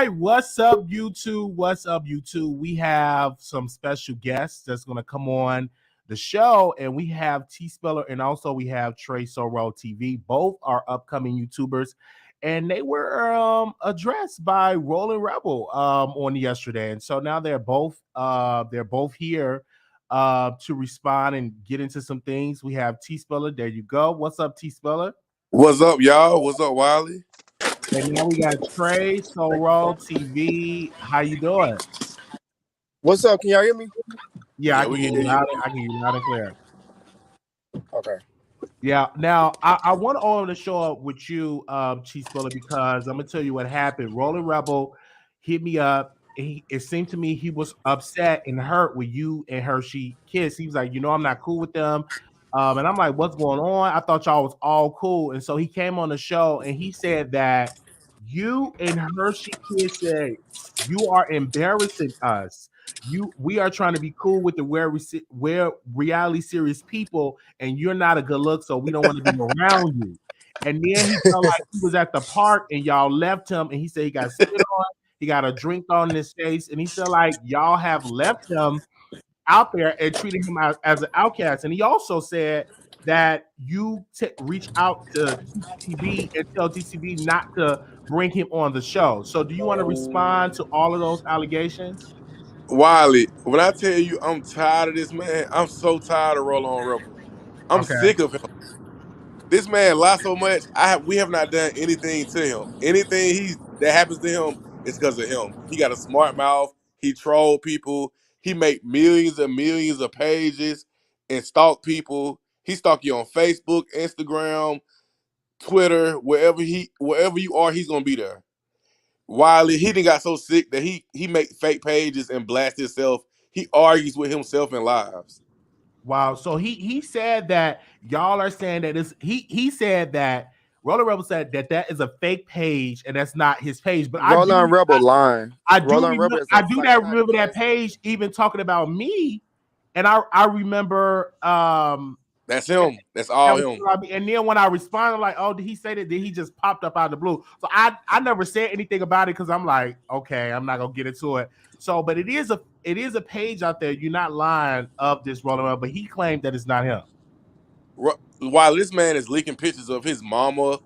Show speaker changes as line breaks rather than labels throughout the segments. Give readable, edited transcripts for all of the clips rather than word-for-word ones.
right, what's up, YouTube? What's up, YouTube? We have some special guests that's going to come on the show, and we have T Spilla and also we have Trey Sorrell TV. Both are upcoming YouTubers, and they were addressed by Roland Rebel on yesterday, and so now they're both here to respond and get into some things. We have T Spilla. There you go. What's up, T Spilla?
What's up, y'all? What's up, Wiley?
And now we got Trey Sorrell TV. How you doing?
What's up? Can y'all hear me?
Yeah, I can hear you loud. I can hear you loud and clear.
Okay.
Yeah. Now I want all to show up with you, Chief Spiller, because I'm gonna tell you what happened. Roland Rebel hit me up. It seemed to me he was upset and hurt with you and Hershey kids. He was like, I'm not cool with them. And I'm like, what's going on? I thought y'all was all cool. And so he came on the show and he said that you and Hershey kids said you are embarrassing us. We are trying to be cool with the where reality serious people, and you're not a good look, so we don't want to be around you. And then he felt like he was at the park and y'all left him, and he said he got spit on, he got a drink on his face, and he felt like y'all have left him out there and treating him as an outcast. And he also said that you reach out to TCB and tell TCB not to bring him on the show. So do you want to respond to all of those allegations?
Wiley, when I tell you I'm tired of this man, I'm so tired of Roland Rebel. I'm sick of him. This man lies so much. We have not done anything to him. Anything that happens to him is because of him. He got a smart mouth. He troll people. He make millions and millions of pages and stalk people. He stalk you on Facebook, Instagram, Twitter, wherever you are, he's gonna be there. Wiley, he done got so sick that he make fake pages and blast himself. He argues with himself in lives.
Wow. So he said that y'all are saying that he said that Roland Rebel said that is a fake page and that's not his page. But
Roland Rebel lying.
I do remember that page even talking about me, and I remember
that's him. That's all him.
And then when I responded, like, oh, did he say that? Then he just popped up out of the blue. So I never said anything about it because I'm like, okay, I'm not gonna get into it. So, but it is a page out there. You're not lying of this Roland Rebel, but he claimed that it's not him.
While this man is leaking pictures of his mama,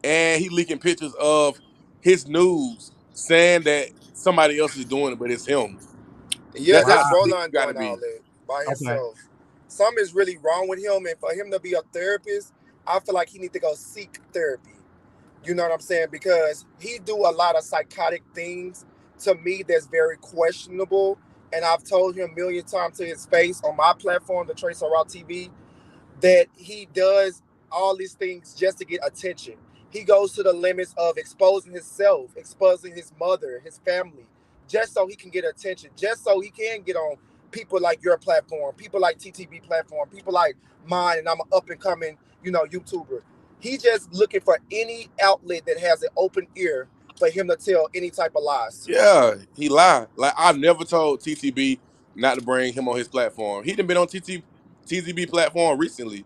and he leaking pictures of his news, saying that somebody else is doing it, but it's him.
Yeah, that's Roland doing all that by himself. Something is really wrong with him, and for him to be a therapist, I feel like he needs to go seek therapy. You know what I'm saying? Because he do a lot of psychotic things to me that's very questionable, and I've told him a million times to his face on my platform, the Trey Sorrell TV, that he does all these things just to get attention. He goes to the limits of exposing himself, exposing his mother, his family, just so he can get attention, just so he can get on people like your platform, people like TTB platform, people like mine, and I'm an up-and-coming, YouTuber. He just looking for any outlet that has an open ear for him to tell any type of lies.
Yeah, he lied. Like, I've never told TTB not to bring him on his platform. He done been on TTB platform recently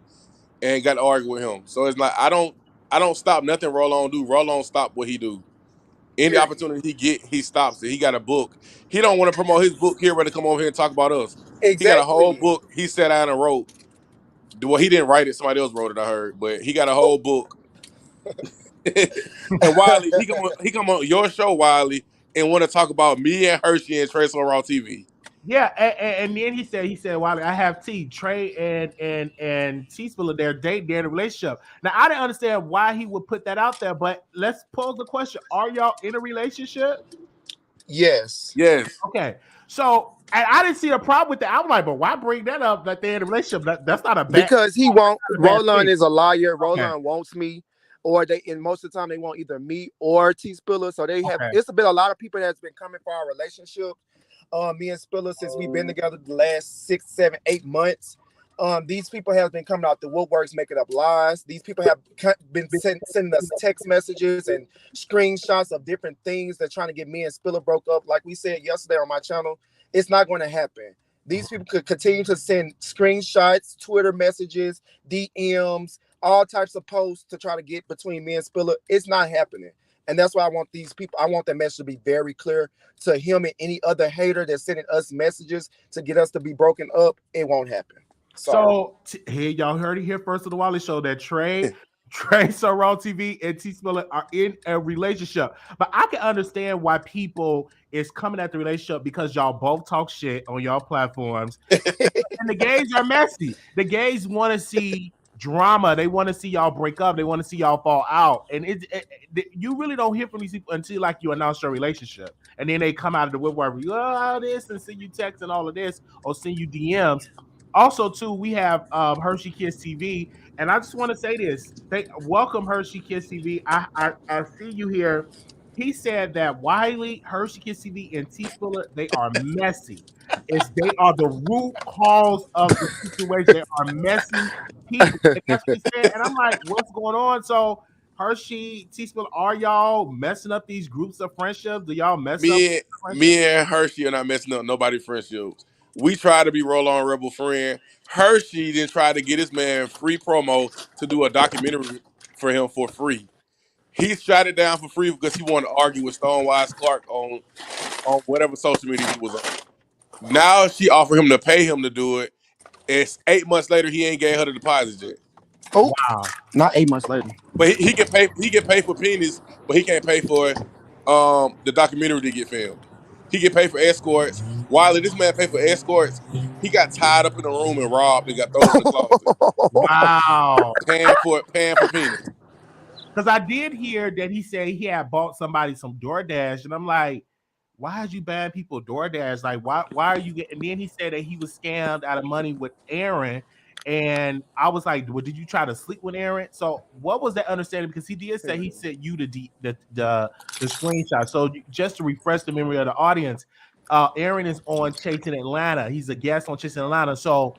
and got to argue with him. So it's like, I don't stop nothing Rollon do. Rollon stop what he do. Any opportunity he get, he stops it. He got a book. He don't want to promote his book here, rather come over here and talk about us. Exactly. He got a whole book he sat down and wrote. Well, he didn't write it. Somebody else wrote it, I heard. But he got a whole book. And Wiley, he come on your show, Wiley, and want to talk about me and Hershey and Trey Sorrell TV.
Yeah, and then he said, Wiley, I have Trey and T Spilla, they're dating, they're in a relationship. Now I didn't understand why he would put that out there, but let's pose the question: are y'all in a relationship?
Yes.
Okay. So and I didn't see a problem with that. I'm like, but why bring that up that they're in a relationship? That's not a bad
because he won't. Roland is a liar. Roland wants me. Or and most of the time they want either me or T Spilla. So they have it's been a lot of people that's been coming for our relationship. Me and Spilla, since we've been together the last 6, 7, 8 months. These people have been coming out the woodworks making up lies. These people have been sending us text messages and screenshots of different things. They're trying to get me and Spilla broke up. Like we said yesterday on my channel, it's not going to happen. These people could continue to send screenshots, Twitter messages, DMs, all types of posts to try to get between me and Spilla. It's not happening. And that's why I want these people, I want that message to be very clear to him and any other hater that's sending us messages to get us to be broken up. It won't happen. Sorry.
So here, y'all heard it here first of the Wiley Show that Trey Sorrell TV and T Spilla are in a relationship. But I can understand why people is coming at the relationship because y'all both talk shit on y'all platforms. And the gays are messy. The gays want to see drama. They want to see y'all break up. They want to see y'all fall out. And you really don't hear from these people until like you announce your relationship. And then they come out of the woodwork, this and send you texts and all of this or send you DMs. Also, too, we have Hershey Kids TV, and I just want to say this: welcome Hershey Kids TV. I see you here. He said that Wiley, Hershey Kids TV, and T Spiller, they are messy. They are the root cause of the situation. They are messy people, and that's what he said. And I'm like, what's going on? So Hershey, T Spiller, are y'all messing up these groups of friendships? Do y'all mess up?
Me and Hershey are not messing up nobody's friendships. We try to be Roland Rebel friend. Hershey then tried to get his man free promo to do a documentary for him for free. He shot it down for free because he wanted to argue with Stonewise Clark on whatever social media he was on. Now she offered him to pay him to do it. It's 8 months later, he ain't gave her the deposit yet.
Oh, wow. Not 8 months later.
But he can pay. He can pay for penis, but he can't pay for the documentary to get filmed. He get paid for escorts. Wiley, this man paid for escorts. He got tied up in a room and robbed and got thrown in the closet.
Wow.
Paying for penis.
Because I did hear that he said he had bought somebody some DoorDash, and I'm like, why did you ban people DoorDash? Like, why are you getting? And then he said that he was scammed out of money with Aaron, and I was like, well, did you try to sleep with Aaron? So what was that understanding? Because he did say he sent you the screenshot. So just to refresh the memory of the audience, Aaron is on Chasing Atlanta. He's a guest on Chasing Atlanta. So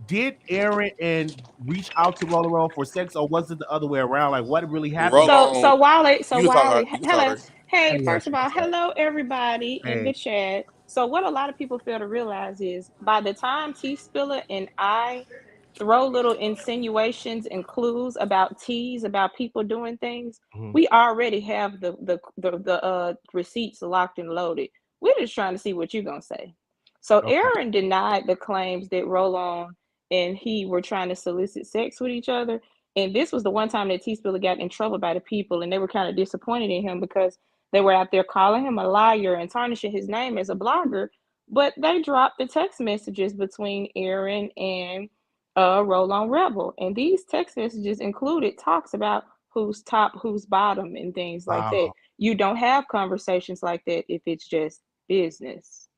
did Aaron and reach out to Roland Rebel for sex, or was it the other way around? Like, what really happened?
So Wiley,
hello.
Hey, first of all, hello everybody in the chat. So what a lot of people fail to realize is by the time T Spiller and I throw little insinuations and clues about teas about people doing things, we already have the receipts locked and loaded. We're just trying to see what you're gonna say. So Aaron denied the claims that Rollon and he were trying to solicit sex with each other. And this was the one time that T Spiller got in trouble by the people, and they were kind of disappointed in him because they were out there calling him a liar and tarnishing his name as a blogger. But they dropped the text messages between Aaron and Roland Rebel. And these text messages included talks about who's top, who's bottom, and things like that. You don't have conversations like that if it's just business.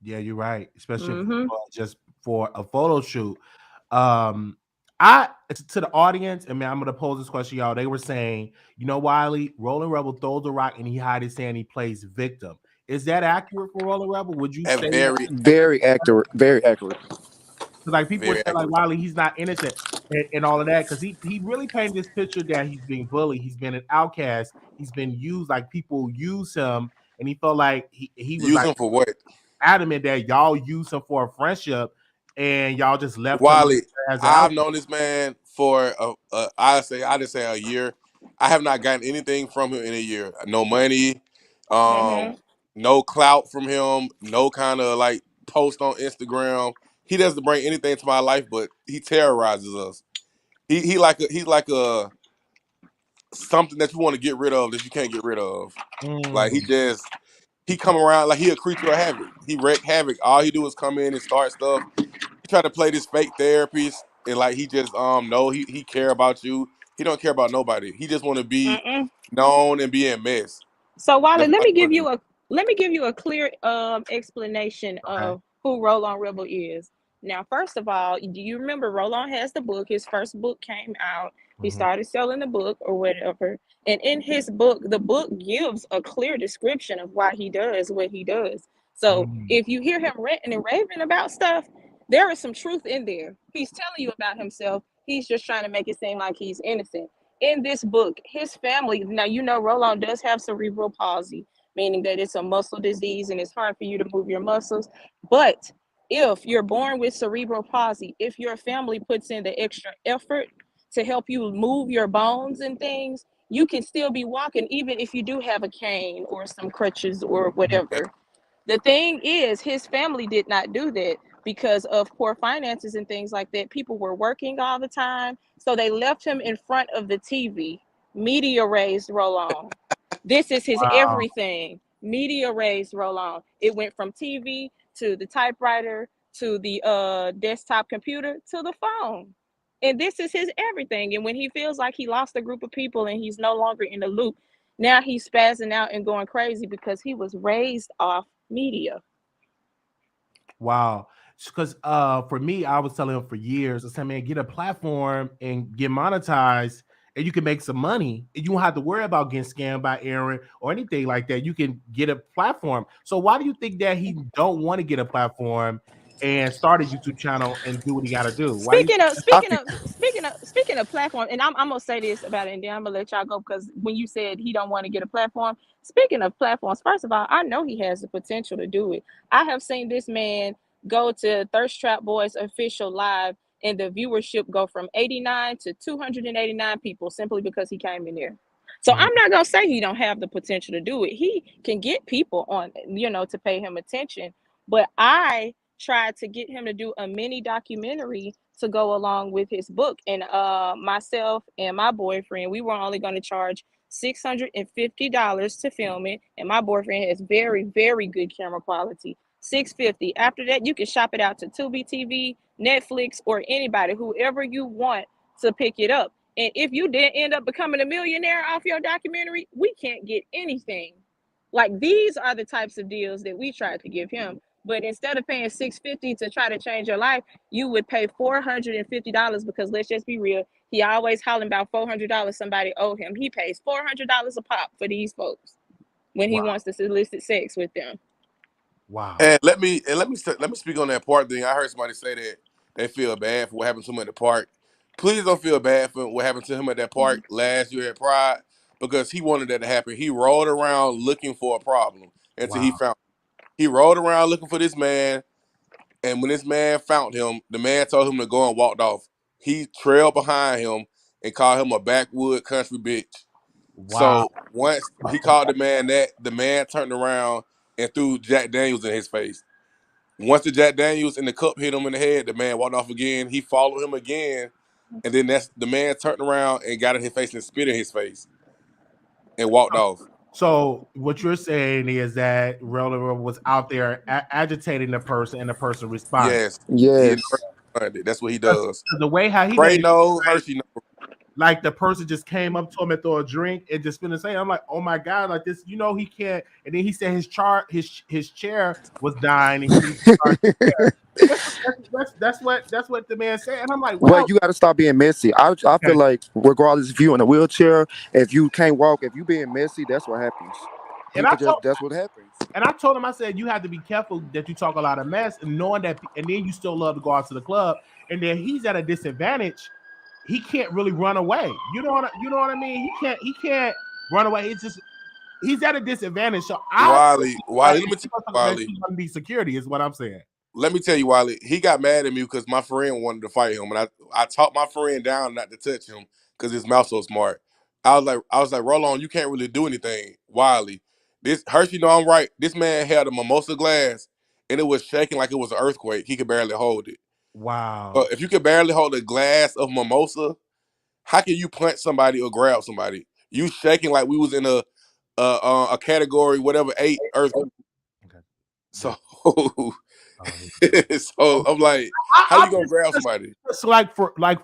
Yeah, you're right. Especially just for a photo shoot. I to the audience, and man, I'm gonna pose this question, y'all. They were saying, Wiley, Roland Rebel throws the rock and he hides his hand, he plays victim. Is that accurate for Roland Rebel? Would you say
very accurate? Very accurate.
Like people were saying, like Wiley, he's not innocent and all of that, because he really painted this picture that he's being bullied, he's been an outcast, he's been used, like people use him, and he felt like he was
use
like
him for what?
Adamant that y'all use him for a friendship and y'all just left
Wiley.
him
I've known this man for I just say a year. I have not gotten anything from him in a year. No money, no clout from him, no kind of like post on Instagram. He doesn't bring anything to my life, but he terrorizes us. He's like a something that you want to get rid of that you can't get rid of. Like he come around like he a creature of havoc. He wreak havoc. All he do is come in and start stuff. He try to play this fake therapist and like he just know he care about you. He don't care about nobody. He just want to be known and be in mess.
So Wiley, let me give you a clear explanation of who Roland Rebel is. Now, first of all, do you remember Roland has the book? His first book came out. He started selling the book or whatever. And in his book, the book gives a clear description of why he does what he does. So if you hear him ranting and raving about stuff, there is some truth in there. He's telling you about himself. He's just trying to make it seem like he's innocent. In this book, his family, now Roland does have cerebral palsy, meaning that it's a muscle disease and it's hard for you to move your muscles. But if you're born with cerebral palsy, if your family puts in the extra effort to help you move your bones and things, you can still be walking even if you do have a cane or some crutches or whatever. The thing is, his family did not do that because of poor finances and things like that. People were working all the time, so they left him in front of the TV. Media raised Rollon. This is his everything. Media raised Rollon. It went from TV to the typewriter to the desktop computer to the phone. And this is his everything. And when he feels like he lost a group of people and he's no longer in the loop, now he's spazzing out and going crazy because he was raised off media.
Wow. Because for me, I was telling him for years, I said, man, get a platform and get monetized, and you can make some money. And you don't have to worry about getting scammed by Aaron or anything like that. You can get a platform. So why do you think that he don't want to get a platform and start a YouTube channel and do what he got to do?
Speaking of platform, and I'm gonna say this about it, and then I'm gonna let y'all go, because when you said he don't want to get a platform, speaking of platforms, first of all, I know he has the potential to do it. I have seen this man go to Thirst Trap Boys official live, and the viewership go from 89 to 289 people simply because he came in there. So I'm not gonna say he don't have the potential to do it. He can get people on, to pay him attention. But I tried to get him to do a mini documentary to go along with his book, and myself and my boyfriend, we were only going to charge $650 to film it, and my boyfriend has very, very good camera quality. $650. After that, you can shop it out to Tubi TV, Netflix, or anybody, whoever you want to pick it up. And if you did end up becoming a millionaire off your documentary, we can't get anything. Like, these are the types of deals that we tried to give him. But instead of paying $650 to try to change your life, you would pay $450, because let's just be real, he always hollering about $400 somebody owed him. He pays $400 a pop for these folks when he wants to solicit sex with them.
Wow.
And let me speak on that part thing. I heard somebody say that they feel bad for what happened to him at the park. Please don't feel bad for what happened to him at that park last year at Pride, because he wanted that to happen. He rolled around looking for a problem until he found. He rode around looking for this man, and when this man found him, the man told him to go and walked off. He trailed behind him and called him a backwood country bitch. So once he called the man that, the man turned around and threw Jack Daniels in his face. Once the Jack Daniels in the cup hit him in the head, the man walked off again. He followed him again, and then the man turned around and got in his face and spit in his face and walked off.
So what you're saying is that Roland Rebel was out there agitating the person, and the person responded.
Yes.
That's what he does.
The way how he
Hershey
like the person just came up to him and threw a drink and just finna say, I'm like, oh my God, like this, he can't. And then he said his chair was dying, and that's what the man said. And I'm like, wow.
Well, you got to stop being messy. I feel like regardless if you're in a wheelchair, if you can't walk, if you being messy, that's what happens. That's what happens.
And I told him, I said, you have to be careful that you talk a lot of mess, and knowing that, and then you still love to go out to the club, and then he's at a disadvantage. He can't really run away. You know what I mean? He can't run away. It's just he's at a disadvantage. So
Wiley, let me tell you, Wiley.
Be security is what I'm saying.
Let me tell you, Wiley. He got mad at me because my friend wanted to fight him, and I talked my friend down not to touch him because his mouth so smart. I was like, Rollon, you can't really do anything, Wiley. This Hershey, know I'm right. This man held a mimosa glass, and it was shaking like it was an earthquake. He could barely hold it.
Wow.
But if you could barely hold a glass of mimosa, how can you punch somebody or grab somebody? You shaking like we was in a category whatever 8 earthquake. Okay. So, so I'm like, how you gonna grab somebody?
So like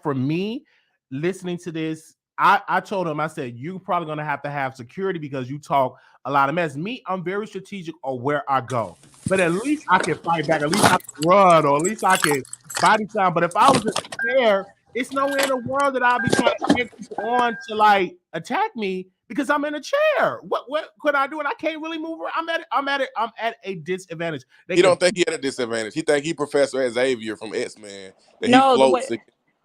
for me, listening to this, I told him, I said, you probably gonna have to have security because you talk a lot of mess. Me, I'm very strategic on where I go, but at least I can fight back. At least I can run, or at least I can body slam. But if I was just there, it's nowhere in the world that I'll be trying to get people on to like attack me because I'm in a chair. What could I do? And I can't really move around. I'm at a disadvantage.
He don't think he at a disadvantage. He think he Professor Xavier from X-Men. That he floats and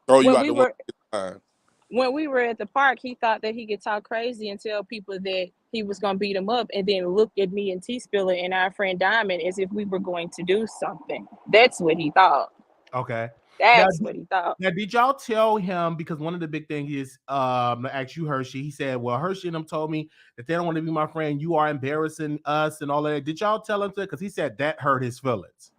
throw you out the window.
When we were at the park, he thought that he could talk crazy and tell people that he was going to beat them up, and then look at me and T-Spilla and our friend Diamond as if we were going to do something. That's what he thought.
Okay.
That's what he thought.
Now, did y'all tell him, because one of the big things is I asked you, Hershey. He said, well, Hershey and them told me that they don't want to be my friend. You are embarrassing us and all that. Did y'all tell him that? Because he said that hurt his feelings.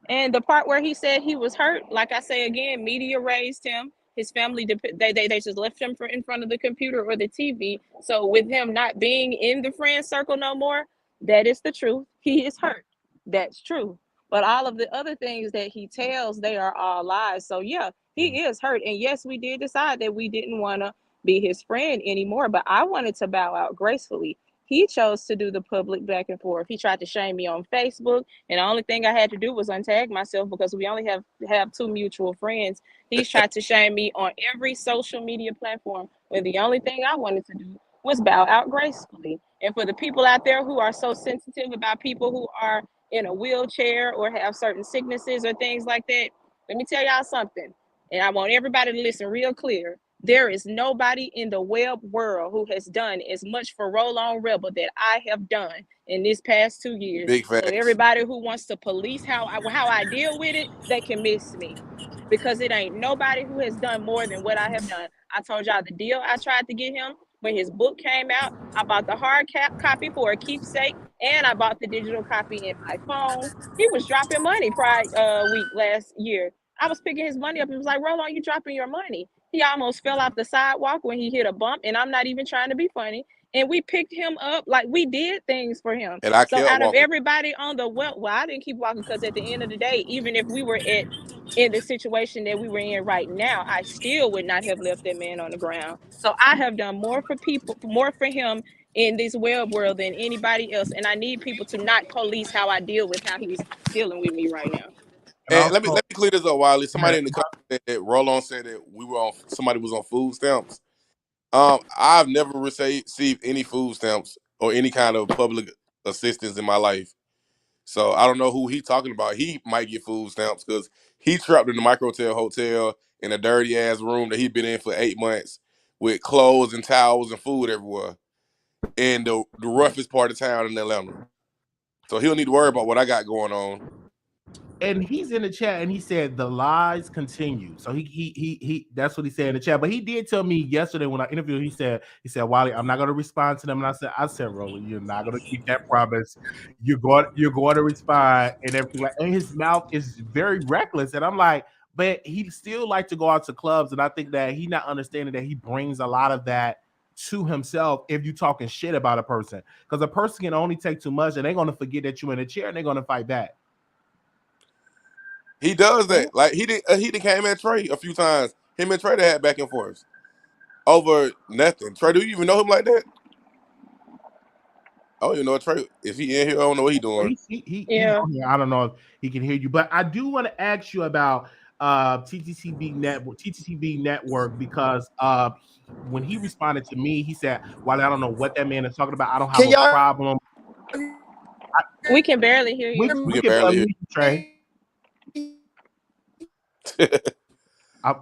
And the part where he said he was hurt, like I say again, media raised him. His family, they just left him in front of the computer or the TV. So with him not being in the friend circle no more, that is the truth. He is hurt. That's true. But all of the other things that he tells, they are all lies. So yeah, he is hurt. And yes, we did decide that we didn't want to be his friend anymore. But I wanted to bow out gracefully. He chose to do the public back and forth. He tried to shame me on Facebook, and the only thing I had to do was untag myself because we only have 2 mutual friends. He's tried to shame me on every social media platform, when the only thing I wanted to do was bow out gracefully. And for the people out there who are so sensitive about people who are in a wheelchair or have certain sicknesses or things like that, let me tell y'all something, and I want everybody to listen real clear. There is nobody in the web world who has done as much for Roland Rebel that I have done in this past 2 years.
Big facts.
So everybody who wants to police how I deal with it, they can miss me, because it ain't nobody who has done more than what I have done. I told y'all the deal I tried to get him when his book came out. I bought the hard copy for a keepsake, and I bought the digital copy in my phone. He was dropping money week last year. I was picking his money up. He was like, Roland, you dropping your money. He almost fell off the sidewalk when he hit a bump, and I'm not even trying to be funny. And we picked him up, like we did things for him.
And I
so out of everybody on the well, I didn't keep walking, because at the end of the day, even if we were in the situation that we were in right now, I still would not have left that man on the ground. So I have done more for people, more for him in this web world than anybody else. And I need people to not police how I deal with how he's dealing with me right now.
And let me clear this up, Wiley. Somebody in the comments said that Rollon said that somebody was on food stamps. I've never received any food stamps or any kind of public assistance in my life. So I don't know who he's talking about. He might get food stamps because he trapped in the microtel hotel in a dirty ass room that he'd been in for 8 months with clothes and towels and food everywhere in the roughest part of town in Atlanta. So he don't need to worry about what I got going on.
And he's in the chat, and he said the lies continue. So he that's what he said in the chat. But he did tell me yesterday when I interviewed, he said, Wiley, I'm not going to respond to them. And I said, Roland, you're not going to keep that promise. You're going to respond and everything. And his mouth is very reckless. And I'm like, but he still like to go out to clubs. And I think that he not understanding that he brings a lot of that to himself if you talking shit about a person, because a person can only take too much, and they're going to forget that you're in a chair, and they're going to fight back.
He does that. Like he did came at Trey a few times. Him and Trey had back and forth over nothing. Trey, do you even know him like that? I don't even know Trey. If he in here, I don't know what he's doing.
Yeah.
I don't know if he can hear you, but I do want to ask you about TTCB network, because when he responded to me, he said, "Well, I don't know what that man is talking about. I don't have a problem."
We can barely hear you.
We can barely hear you,
Trey. I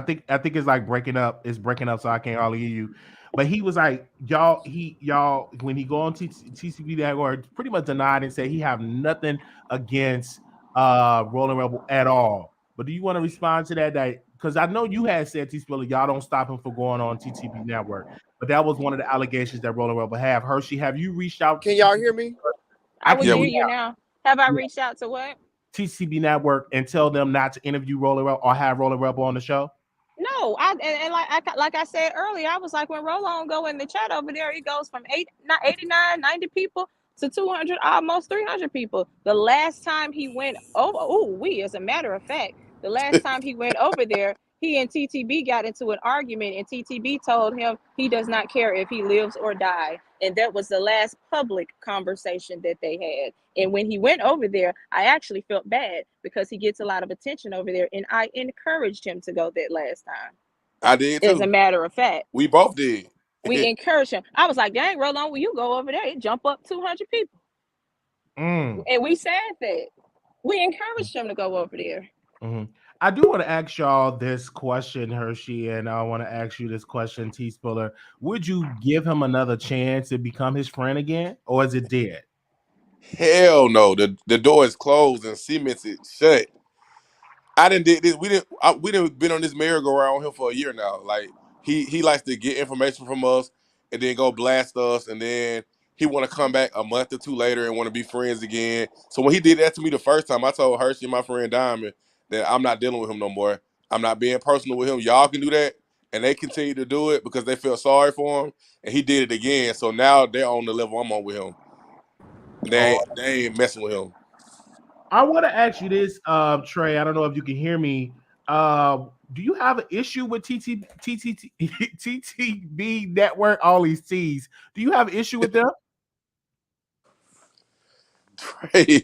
think it's like breaking up. It's breaking up, so I can't hardly hear you. But he was like, y'all, when he go on TCB network, pretty much denied and said he have nothing against Roland Rebel at all. But do you want to respond to that? Because I know you had said Spilla, y'all don't stop him from going on TTB network. But that was one of the allegations that Roland Rebel have. Hershey, have you reached out?
Can y'all hear me?
I can hear you now. Have I reached out to what?
TCB network and tell them not to interview Roland Rebel or have Roland Rebel on the show?
No, like I said earlier, I was like, when Roland go in the chat over there, he goes from 89, 90 people to 200, almost 300 people. The last time he went over, as a matter of fact, the last time he went over there, he and TTB got into an argument, and TTB told him he does not care if he lives or dies. And that was the last public conversation that they had. And when he went over there, I actually felt bad because he gets a lot of attention over there. And I encouraged him to go that last time.
I did too.
As a matter of fact.
We both did.
We encouraged him. I was like, dang, Roland, when you go over there, it jump up 200 people. And we said that. We encouraged him to go over there.
Mm-hmm. I do want to ask y'all this question, Hershey, and I want to ask you this question, T. Spiller. Would you give him another chance to become his friend again, or is it dead?
Hell no. The door is closed and cemented shut. I didn't did this. We didn't been on this merry-go-round here for a year now. Like he likes to get information from us and then go blast us, and then he want to come back a month or two later and want to be friends again. So when he did that to me the first time, I told Hershey and my friend Diamond that I'm not dealing with him no more. I'm not being personal with him. Y'all can do that, and they continue to do it because they feel sorry for him, and he did it again. So now they're on the level I'm on with him. They ain't messing with him.
I want to ask you this, Trey. I don't know if you can hear me. Do you have an issue with TTB network? All these T's. Do you have an issue with them?
Trey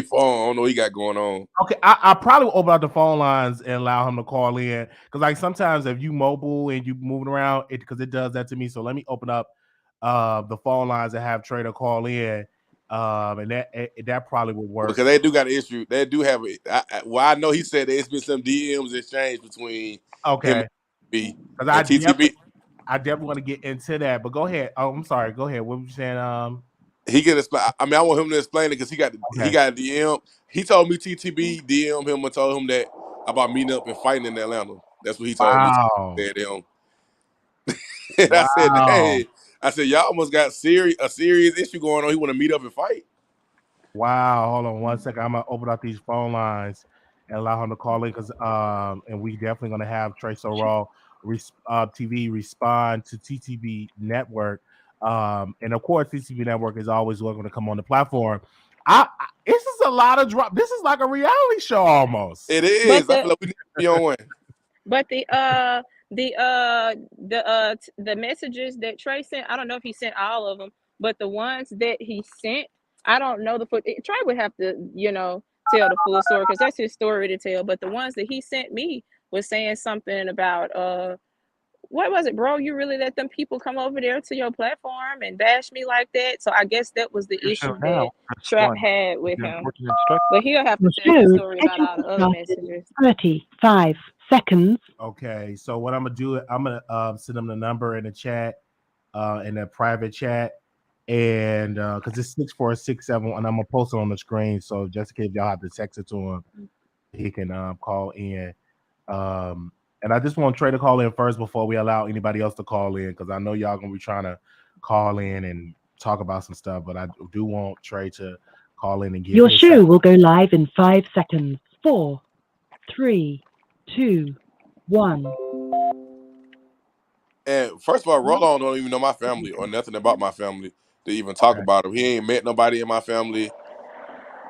phone. I don't know what he got going on.
Okay, I probably will open up the phone lines and allow him to call in because, like, sometimes if you mobile and you moving around, because it does that to me. So let me open up the phone lines and have Trey to call in, and that probably would work
because they do got an issue. They do have it. I know he said there's been some DMs exchanged between him and TTB.
Because I definitely want to get into that. But go ahead. Oh, I'm sorry. Go ahead. What were you saying?
He can explain. I mean, I want him to explain it because he got a DM. He told me TTB DM him and told him that about meeting up and fighting in Atlanta. That's what he told me. Said him. And I said, hey, y'all almost got a serious issue going on. He want to meet up and fight.
Wow. Hold on 1 second. I'm gonna open up these phone lines and allow him to call in because and we definitely gonna have Trey Sorrell TV respond to TTB Network. And of course, TTB Network is always welcome to come on the platform. This is a lot of drop. This is like a reality show almost.
It is. I feel like we need to be on one.
But the messages that Trey sent, I don't know if he sent all of them, but the ones that he sent, I don't know Trey would have to, tell the full story because that's his story to tell. But the ones that he sent me was saying something about what was it, bro? You really let them people come over there to your platform and bash me like that? So I guess that was the issue that Trap had with him. But he'll have to tell the story about all the other messages.
35 seconds.
Okay, so what I'm gonna do, I'm gonna send him the number in the chat, in the private chat, and because it's 6467, and I'm gonna post it on the screen. So just in case y'all have to text it to him, he can call in. And I just want Trey to call in first before we allow anybody else to call in, because I know y'all gonna be trying to call in and talk about some stuff, but I do want Trey to call in and get
your show will go live in 5 seconds. 4, 3, 2, 1.
And first of all, Rollon don't even know my family or nothing about my family to even talk about him. He ain't met nobody in my family.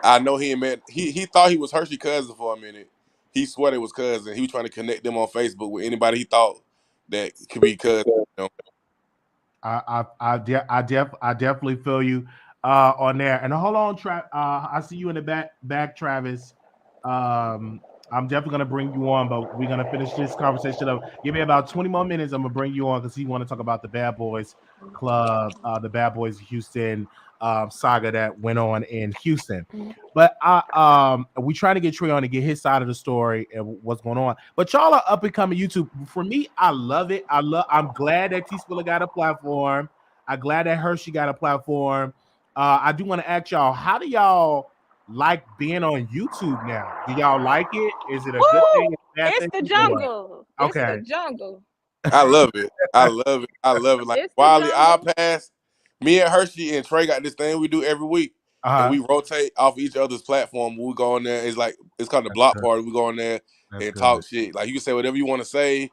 I know he ain't met. He thought he was Hershey cousin for a minute. He swore it was cousin. He was trying to connect them on Facebook with anybody he thought that could be cousin.
I definitely feel you on there. And hold on, I see you in the back, Travis. I'm definitely gonna bring you on, but we're gonna finish this conversation up. Give me about 20 more minutes. I'm gonna bring you on because he want to talk about the Bad Boys Club, the Bad Boys Houston saga that went on in Houston. But we trying to get Trey on to get his side of the story and what's going on. But y'all are up and coming YouTube. For me, I love it. I'm glad that Spilla got a platform. I'm glad that Hershey got a platform. I do want to ask y'all, how do y'all like being on YouTube now? Do y'all like it? Is it a good thing?
It's the jungle. Okay. It's the jungle.
I love it. I love it. Like Wiley, I'll pass. Me and Hershey and Trey got this thing we do every week. And we rotate off each other's platform. We go on there. It's called the block party. We go on there and talk shit. Like you can say whatever you want to say.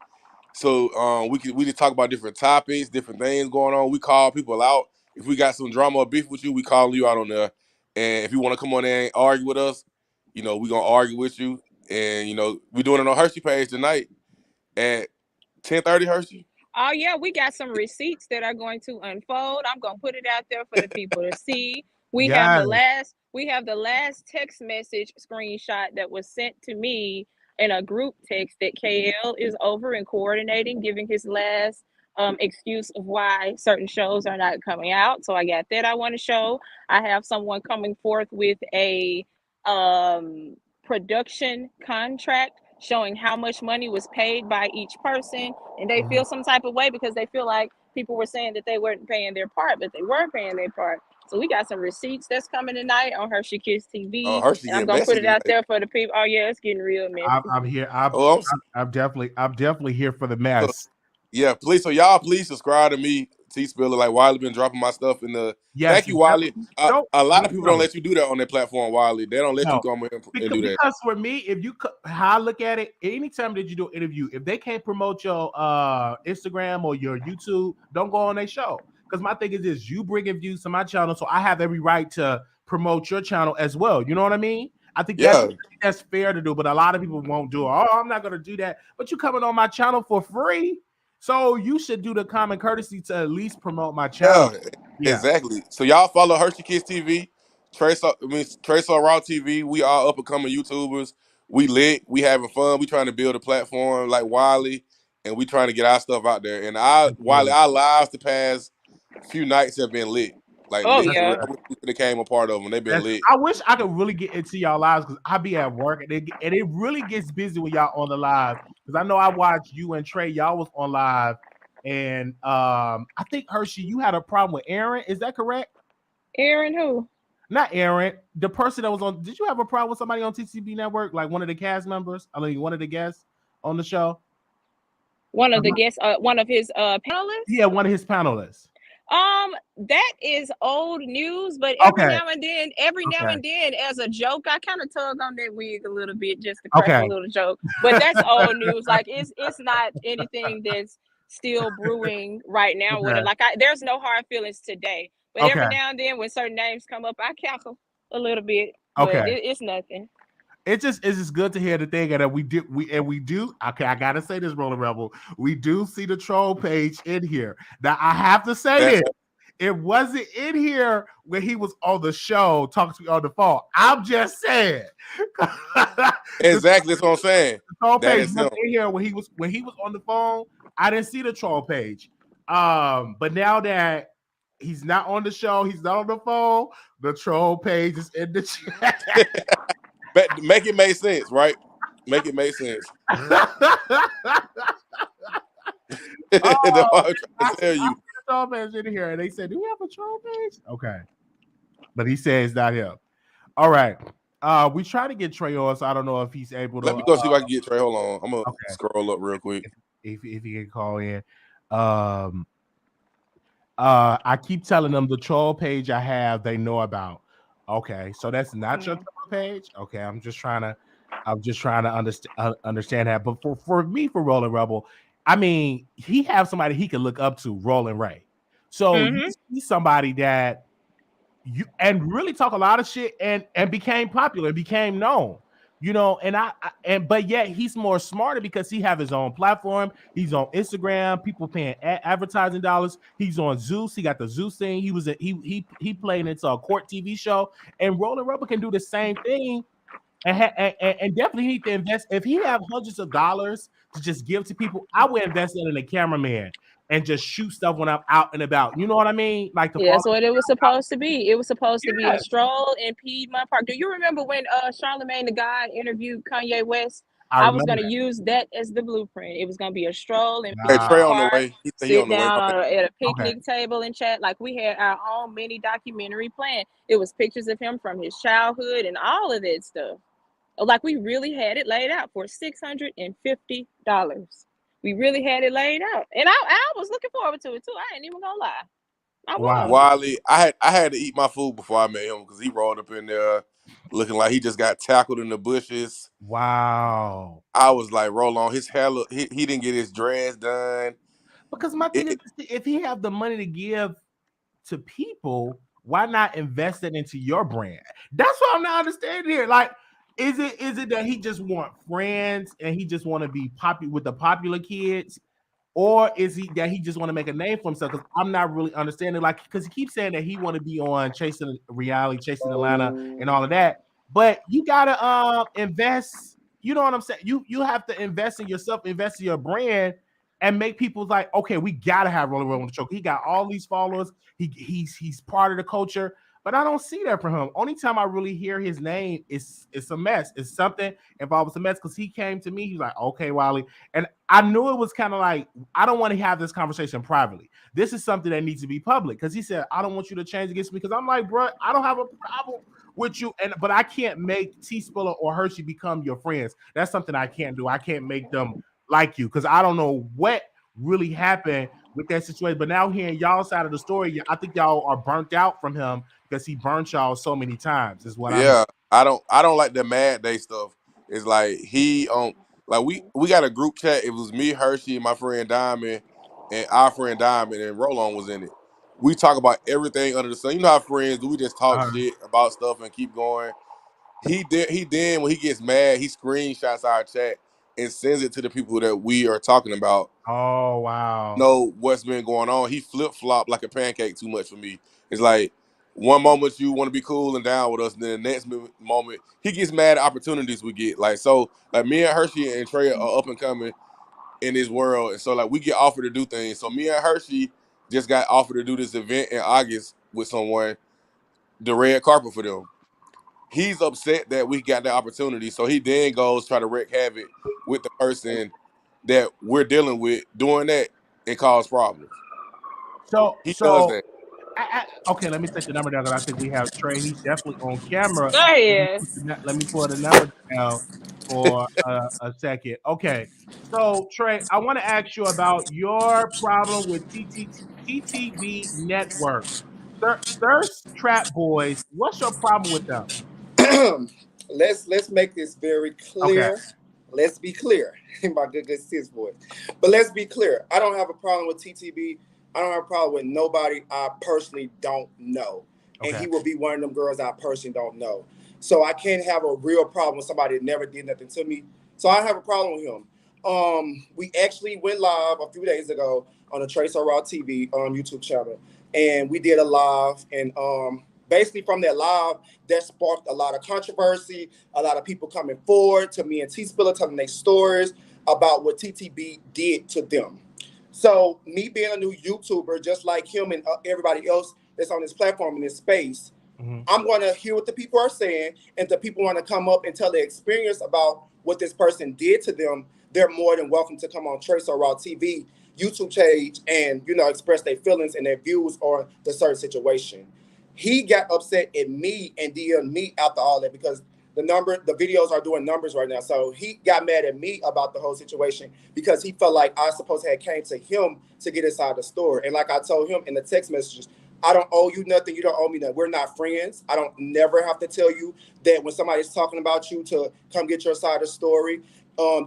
So we just talk about different topics, different things going on. We call people out. If we got some drama or beef with you, we call you out on there. And if you want to come on there and argue with us, we're gonna argue with you. And we're doing it on Hershey page tonight at 10:30. Hershey.
Oh yeah, we got some receipts that are going to unfold. I'm gonna put it out there for the people to see. We have the last text message screenshot that was sent to me in a group text that KL is over and coordinating, giving his last excuse of why certain shows are not coming out. So I got that I want to show. I have someone coming forth with a production contract showing how much money was paid by each person, and they feel some type of way because they feel like people were saying that they weren't paying their part, but they were paying their part. So we got some receipts that's coming tonight on Hershey Kids TV.
Oh, Hershey
and I'm
getting
gonna put
messy
it out
tonight.
there for the people. Oh yeah, it's getting real messy.
I'm here. I'm definitely here for the
So,
mess.
yeah, please. So y'all, please subscribe to me, T Spilla. Like Wiley been dropping my stuff in the.
Yes,
Thank you, Wiley.
don't-
A lot of people don't
no.
let you do that on their platform, Wiley. They don't let
No.
you come in and do that.
Because for me, if you how I look at it, anytime that you do an interview, if they can't promote your Instagram or your YouTube, don't go on their show. Because my thing is this: you bringing views to my channel, so I have every right to promote your channel as well. You know what I mean? I think that's fair to do, but a lot of people won't do it. Oh, I'm not going to do that. But you coming on my channel for free, so you should do the common courtesy to at least promote my channel.
Yeah. Exactly. So y'all follow Hershey Kids TV, Trace Raw TV. We are up and coming YouTubers. We lit. We having fun. We trying to build a platform like Wiley, and we trying to get our stuff out there. And Wiley, our lives the past few nights have been lit. Like lit.
Yeah.
I wish we could have came a part of them. They've been lit.
I wish I could really get into y'all lives because I be at work and it really gets busy when y'all on the live. Because I know I watched you and Trey, y'all was on live, and I think Hershey, you had a problem with Aaron. Is that correct?
Aaron who?
Not Aaron. The person that was on. Did you have a problem with somebody on TCB Network, like one of the cast members? I mean, one of the guests on the show.
One of the guests. One of his panelists.
Yeah, one of his panelists.
That is old news, but every now and then, as a joke, I kind of tug on that wig a little bit just to crack a little joke. But that's old news. Like it's not anything that's still brewing right now with it. Like there's no hard feelings today. But every now and then, when certain names come up, I cackle a little bit. But it's nothing.
It's just good to hear the thing that we do. Okay, I gotta say this, Roland Rebel. We do see the troll page in here. Now I have to say this. It wasn't in here when he was on the show talking to me on the phone. I'm just saying.
Exactly, that's what I'm saying.
The troll page wasn't in here when he was on the phone. I didn't see the troll page. But now that he's not on the show, he's not on the phone, the troll page is in the chat.
But make it make sense, right? Make it make sense. That's what I'm trying to tell you.
Troll page in here, and they said, "Do we have a troll page?" Okay, but he says not him. All right, we try to get Trey on, so I don't know if he's able to.
Let me go see if I can get Trey. Hold on, I'm gonna scroll up real quick.
If he can call in, I keep telling them the troll page I have, they know about. Okay, so that's not your troll page. Okay, I'm just trying to understand that. But for me, for Roland Rebel, I mean, he have somebody he can look up to, Roland Ray. So you see somebody that you and really talk a lot of shit and became popular, became known. You know, but yet he's more smarter because he have his own platform. He's on Instagram. People paying advertising dollars. He's on Zeus. He got the Zeus thing. He played into a court TV show. And Roland Rebel can do the same thing. And definitely need to invest. If he have hundreds of dollars to just give to people, I would invest in a cameraman and just shoot stuff when I'm out and about. You know what I mean? Like
that's what it was supposed to be. It was supposed to be a stroll in Piedmont Park. Do you remember when Charlamagne the God interviewed Kanye West? I was going to use that as the blueprint. It was going to be a stroll in Piedmont
Trey
Park.
On the way.
Sit down at a picnic table and chat. Like we had our own mini documentary planned. It was pictures of him from his childhood and all of that stuff. Like we really had it laid out for $650. We really had it laid out, and I was looking forward to it too. I ain't even gonna lie.
Wiley, I had to eat my food before I met him because he rolled up in there looking like he just got tackled in the bushes.
Wow.
I was like, Rollon, his hair he didn't get his dreads done.
Because my thing is, if he have the money to give to people, why not invest it into your brand? That's what I'm not understanding here. Like, is it that he just want friends and he just want to be popular with the popular kids, or is he that he just want to make a name for himself? Because I'm not really understanding. Like, because he keeps saying that he want to be on Chasing Reality, Chasing Atlanta, and all of that. But you gotta invest. You know what I'm saying? You have to invest in yourself, invest in your brand, and make people like, okay, we gotta have Roland Rebel on the show. He got all these followers. He's part of the culture. but I don't see that from him. Only time I really hear his name is it's a mess. It's something involved with a mess because he came to me. He's like, okay, Wiley. And I knew it was kind of like, I don't want to have this conversation privately. This is something that needs to be public because he said, I don't want you to change against me because I'm like, bro, I don't have a problem with you. But I can't make T Spilla or Hershey become your friends. That's something I can't do. I can't make them like you because I don't know what really happened with that situation. But now hearing y'all side of the story, I think y'all are burnt out from him because he burnt y'all so many times. Is what I'm.
Yeah, I don't like the mad day stuff. It's like he like we got a group chat. It was me, Hershey, my friend Diamond, and our friend Diamond, and Rollon was in it. We talk about everything under the sun. You know how friends do. We just talk shit about stuff and keep going. He then when he gets mad, he screenshots our chat and sends it to the people that we are talking about.
Oh wow!
Know what's been going on. He flip flop like a pancake too much for me. It's like one moment you want to be cool and down with us, and then the next moment he gets mad at opportunities we get. Like so, like me and Hershey and Trey are up and coming in this world, and so like we get offered to do things. So me and Hershey just got offered to do this event in August with someone, the red carpet for them. He's upset that we got the opportunity, so he then goes try to wreak havoc with the person that we're dealing with doing that and cause problems. He does that.
Okay, let me take the number down because I think we have Trey. He's definitely on camera.
There he is.
Let me pull the number down for a second. Okay, so Trey, I want to ask you about your problem with TTV Network. Thirst Trap Boys. What's your problem with them?
Let's make this very clear.
Okay.
Let's be clear, my good sis voice. But let's be clear. I don't have a problem with TTB. I don't have a problem with nobody I personally don't know. Okay. And he will be one of them girls I personally don't know. So I can't have a real problem with somebody that never did nothing to me. So I have a problem with him. We actually went live a few days ago on the Trace Raw TV YouTube channel. And we did a live. And basically from that live, that sparked a lot of controversy, a lot of people coming forward to me and T Spilla telling their stories about what TTB did to them. So me being a new YouTuber, just like him and everybody else that's on this platform in this space, I'm going to hear what the people are saying, and the people want to come up and tell their experience about what this person did to them. They're more than welcome to come on Trace Raw TV YouTube page and express their feelings and their views on the certain situation. He got upset at me and DM'd me after all that because the videos are doing numbers right now. So he got mad at me about the whole situation because he felt like I supposed to have came to him to get inside the store. And like I told him in the text messages, I don't owe you nothing. You don't owe me nothing. We're not friends. I don't never have to tell you that when somebody's talking about you to come get your side of the story.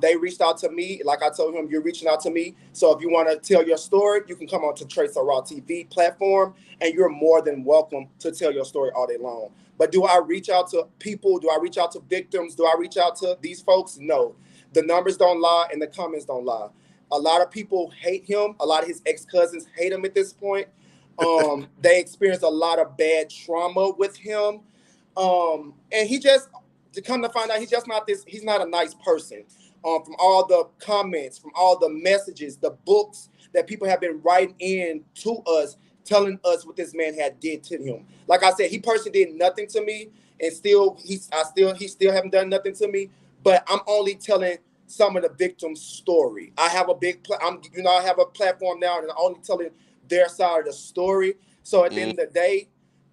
They reached out to me. Like I told him, you're reaching out to me. So if you want to tell your story, you can come on to Trace Raw TV platform, and you're more than welcome to tell your story all day long. But do I reach out to people? Do I reach out to victims? Do I reach out to these folks? No. The numbers don't lie and the comments don't lie. A lot of people hate him. A lot of his ex-cousins hate him at this point. They experienced a lot of bad trauma with him. And he just, to come to find out, he's not a nice person. From all the comments, from all the messages, the books that people have been writing in to us, telling us what this man had did to him. Like I said, he personally did nothing to me, and he still haven't done nothing to me. But I'm only telling some of the victims' story. I have I have a platform now, and I'm only telling their side of the story. So at the end of the day,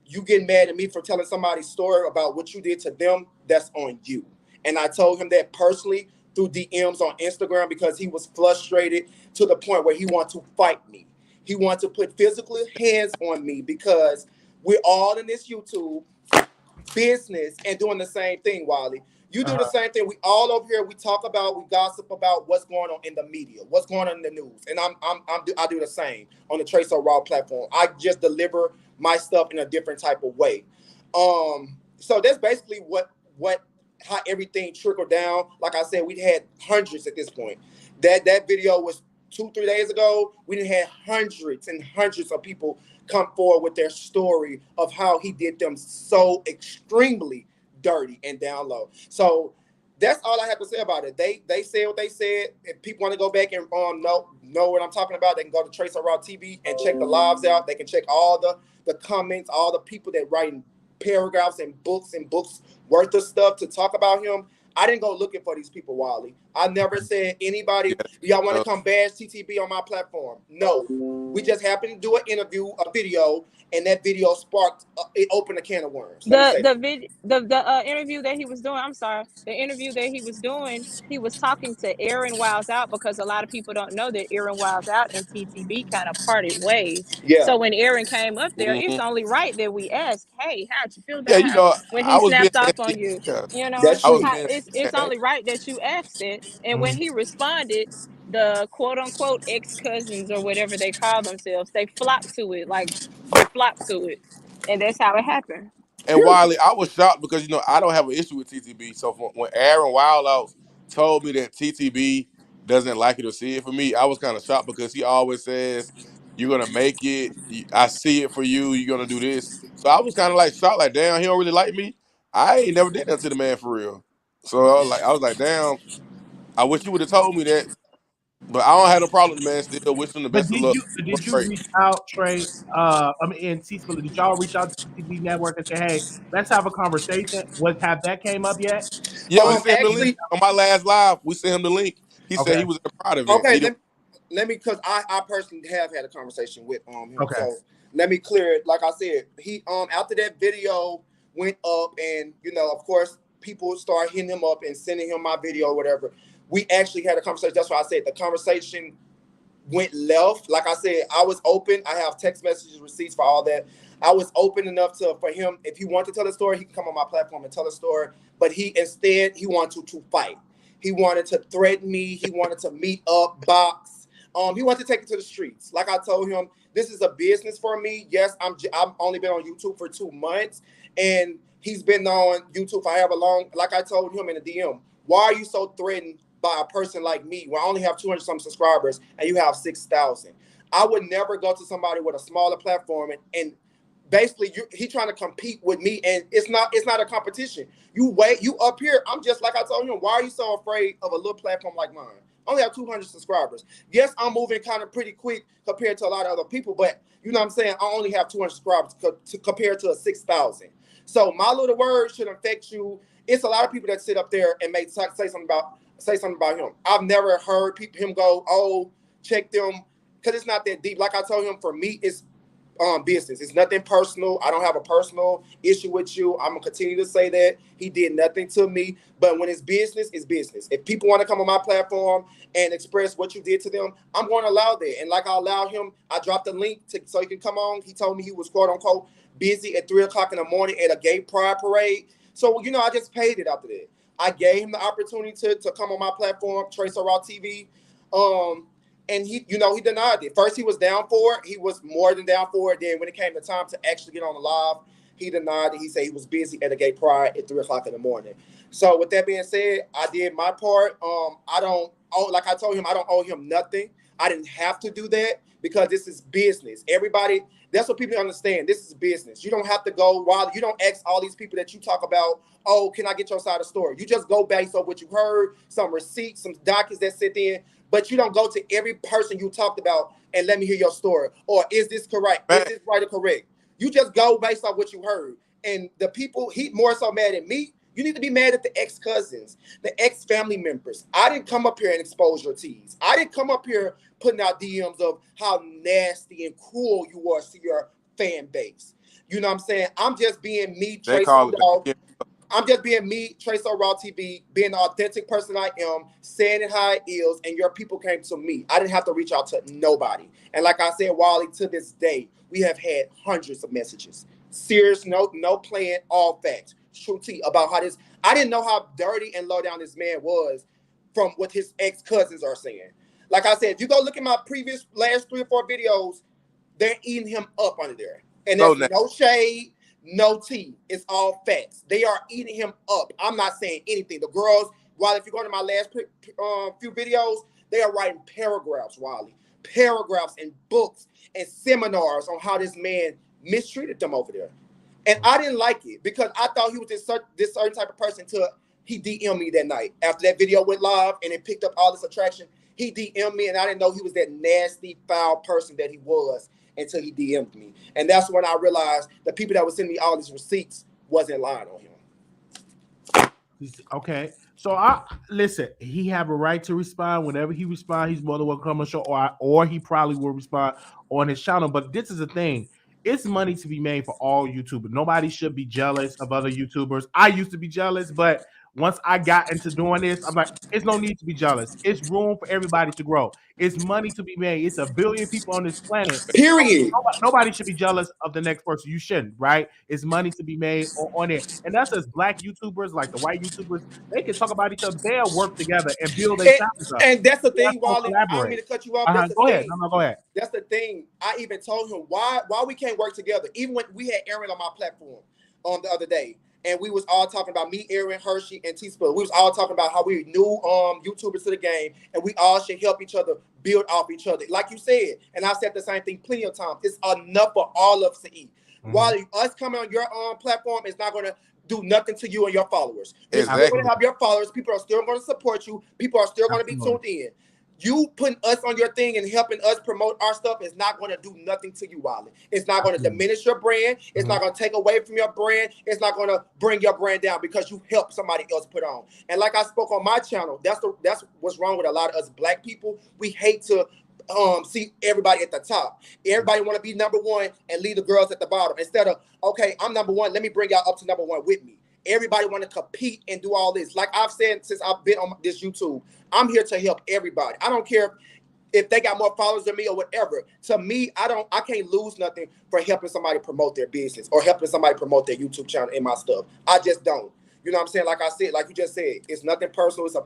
you get mad at me for telling somebody's story about what you did to them. That's on you. And I told him that personally through DMs on Instagram because he was frustrated to the point where he wanted to fight me. He wanted to put physical hands on me because we're all in this YouTube business and doing the same thing, Wiley. You do the same thing. We all over here, we talk about, we gossip about what's going on in the media, what's going on in the news. And I do the same on the Trace Raw platform. I just deliver my stuff in a different type of way. So that's basically how everything trickled down. Like I said, we had hundreds at this point. That video was 2-3 days ago. We didn't have hundreds and hundreds of people come forward with their story of how he did them so extremely dirty and down low. So that's all I have to say about it. They said what they said. If people want to go back and know what I'm talking about, they can go to Trace Raw TV and check the lives out. They can check all the comments, all the people that writing paragraphs and books worth of stuff to talk about him. I didn't go looking for these people, Wiley. I never said anybody, y'all want to come bash TTB on my platform. No. We just happened to do an interview, a video, and that video sparked, it opened a can of worms.
The interview that he was doing, the interview that he was doing, he was talking to Aaron Wiles Out, because a lot of people don't know that Aaron Wiles Out and TTB kind of parted ways.
Yeah.
So when Aaron came up there, it's only right that we ask, hey, how'd you feel about
Yeah, you know,
when
I
he
was being
snapped off on you?
yeah,
You know,
That's true.
it's only right that you asked it. And when he responded, the quote unquote ex-cousins or whatever they call themselves, they flocked to it. Like, they flocked to it. And that's how it happened.
And Wiley, I was shocked because, you know, I don't have an issue with TTB. So when Aaron Wildouts told me that TTB doesn't like it or see it for me, I was kind of shocked because he always says, you're going to make it. I see it for you. You're going to do this. So I was kind of like shocked, like, damn, he don't really like me. I ain't never did that to the man for real. So I was like, damn, I wish you would have told me that. But I don't have no problem, man. Still wish him the
But
best of luck.
did you reach out, Trey? And T Spilla, did y'all reach out to TTV Network and say, hey, let's have a conversation? Have that came up yet?
Yeah, we sent him the
actually,
link on my last live. We sent him the link. He said he was in a pride event.
Okay, let me, because I personally have had a conversation with him.
Okay.
So let me clear it. Like I said, he after that video went up, and you know, of course, people start hitting him up and sending him my video or whatever. We actually had a conversation. That's why I said the conversation went left. Like I said, I was open. I have text messages, receipts for all that. I was open enough for him, if he wanted to tell a story, he can come on my platform and tell a story. But he wanted to fight. He wanted to threaten me. He wanted to meet up, box. He wanted to take it to the streets. Like I told him, this is a business for me. Yes, I've only been on YouTube for 2 months, and he's been on YouTube for however long. Like I told him in the DM, why are you so threatened by a person like me, where I only have 200 some subscribers and you have 6,000? I would never go to somebody with a smaller platform and basically he trying to compete with me, and it's not a competition. You up here. I'm just like I told him, why are you so afraid of a little platform like mine? I only have 200 subscribers. Yes, I'm moving kind of pretty quick compared to a lot of other people, but you know what I'm saying? I only have 200 subscribers compared to a 6,000. So my little word shouldn't affect you. It's a lot of people that sit up there and say something about him. I've never heard him go, oh, check them, because it's not that deep. Like I told him, for me, it's business. It's nothing personal. I don't have a personal issue with you. I'm gonna continue to say that. He did nothing to me. But when it's business, it's business. If people want to come on my platform and express what you did to them, I'm going to allow that. And like I allowed him, I dropped the link so he can come on. He told me he was quote unquote busy at 3:00 in the morning at a gay pride parade. So, you know, I just paid it after that. I gave him the opportunity to come on my platform, Trace Raw TV. And he denied it. First, he was down for it. He was more than down for it. Then when it came to time to actually get on the live, he denied it. He said he was busy at a gay pride at 3:00 in the morning. So with that being said, I did my part. Like I told him, I don't owe him nothing. I didn't have to do that because this is business. Everybody, that's what people understand. This is business. You don't have to go wild. You don't ask all these people that you talk about, oh, can I get your side of the story? You just go based on what you heard, some receipts, some documents that sit in. But you don't go to every person you talked about and let me hear your story. Or is this correct? Is this right or correct? You just go based on what you heard. And the people, he more so mad at me. You need to be mad at the ex-cousins, the ex-family members. I didn't come up here and expose your teas. I didn't come up here putting out DMs of how nasty and cruel you were to your fan base. You know what I'm saying? I'm just being me, Trace Dog. I'm just being me, Trace Raw TV, being the authentic person I am, saying it how it is, and your people came to me. I didn't have to reach out to nobody. And like I said, Wiley, to this day, we have had hundreds of messages. Serious, no playing, all facts. True tea about how this. I didn't know how dirty and low down this man was from what his ex-cousins are saying. Like I said, if you go look at my last 3 or 4 videos, they're eating him up under there. And there's no shade. No tea. It's all facts. They are eating him up. I'm not saying anything. The girls, while if you go to my last few videos, they are writing paragraphs, Wiley. Paragraphs and books and seminars on how this man mistreated them over there. And I didn't like it because I thought he was this certain type of person until he DM'd me that night. After that video went live and it picked up all this attraction, he DM'd me and I didn't know he was that nasty, foul person that he was until he DM'd me. And that's when I realized the people that were sending me all these receipts wasn't lying on him.
Okay, so I listen. He have a right to respond whenever he respond. He's more than welcome on the show, or he probably will respond on his channel. But this is the thing: it's money to be made for all YouTubers. Nobody should be jealous of other YouTubers. I used to be jealous, but once I got into doing this, I'm like, it's no need to be jealous. It's room for everybody to grow. It's money to be made. It's a billion people on this planet.
Period.
Nobody should be jealous of the next person. You shouldn't, right? It's money to be made on it. And that's as black YouTubers, like the white YouTubers, they can talk about each other. They'll work together and build their channels up.
And that's the thing, Wiley. I don't
Collaborate.
mean to cut you off. That's the
Go
thing.
ahead. No, go ahead.
That's the thing. I even told him why we can't work together. Even when we had Aaron on my platform the other day, and we was all talking about me, Aaron, Hershey, and T-Spilla. We was all talking about how we new YouTubers to the game, and we all should help each other build off each other. Like you said, and I said the same thing plenty of times. It's enough for all of us to eat. Mm-hmm. While us coming on your platform is not going to do nothing to you and your followers. You're still going to have your followers. People are still going to support you. People are still going to be tuned in. You putting us on your thing and helping us promote our stuff is not going to do nothing to you, Wiley. It's not going to diminish your brand. It's not going to take away from your brand. It's not going to bring your brand down because you helped somebody else put on. And like I spoke on my channel, that's what's wrong with a lot of us black people. We hate to see everybody at the top. Everybody want to be number one and leave the girls at the bottom. Instead of, okay, I'm number one. Let me bring y'all up to number one with me. Everybody want to compete and do all this. Like I've said since I've been on this YouTube, I'm here to help everybody. I don't care if they got more followers than me or whatever. To me, I can't lose nothing for helping somebody promote their business or helping somebody promote their YouTube channel and my stuff. I just don't. You know what I'm saying? Like I said, like you just said, it's nothing personal. It's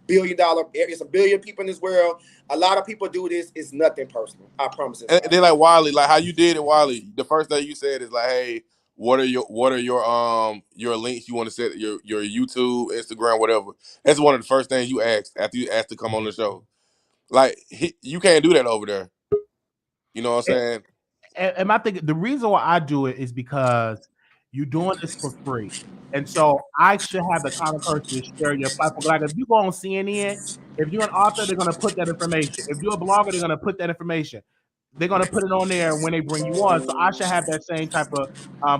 it's a billion people in this world. A lot of people do this. It's nothing personal. I promise.
And they're like, Wiley, like how you did it, Wiley. The first thing you said is like, hey, what are your links you want to set, your YouTube, Instagram, whatever. That's one of the first things you asked after you asked to come on the show. Like you can't do that over there. You know what I'm saying?
And I think the reason why I do it is because you're doing this for free. And so I should have the common courtesy to share your platform. Like if you go on CNN, if you're an author, they're going to put that information. If you're a blogger, they're going to put that information. They're going to put it on there when they bring you on. So I should have that same type of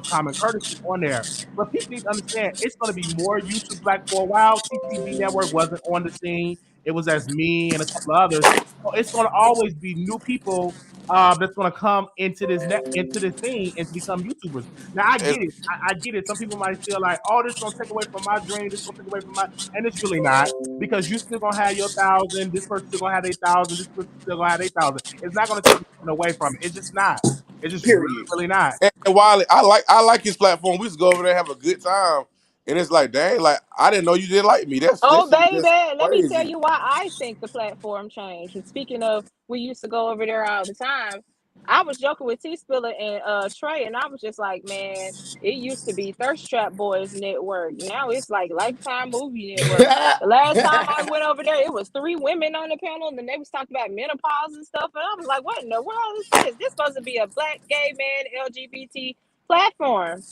common courtesy on there. But people need to understand it's going to be more YouTube Black for a while. TTV Network wasn't on the scene. It was as me and a couple of others. So it's going to always be new people that's going to come into this thing and to become YouTubers. Now I get it. I get it. Some people might feel like, oh, this is going to take away from my dream. This is going to take away from my, and it's really not, because you're still going to have your 1,000. This person's still going to have 8,000. This person's still going to have 8,000. It's not going to take away from it. It's just not. It's just really not.
And Wiley, I like his platform. We just go over there and have a good time. And it's like, dang, like I didn't know you didn't like me. That's
baby. Let me tell you why I think the platform changed. And speaking of, we used to go over there all the time. I was joking with T-Spilla and Trey, and I was just like, man, it used to be Thirst Trap Boys Network. Now it's like Lifetime Movie Network. The last time I went over there, it was 3 women on the panel, and then they was talking about menopause and stuff. And I was like, what in the world is this? This supposed to be a black, gay man, LGBT platform.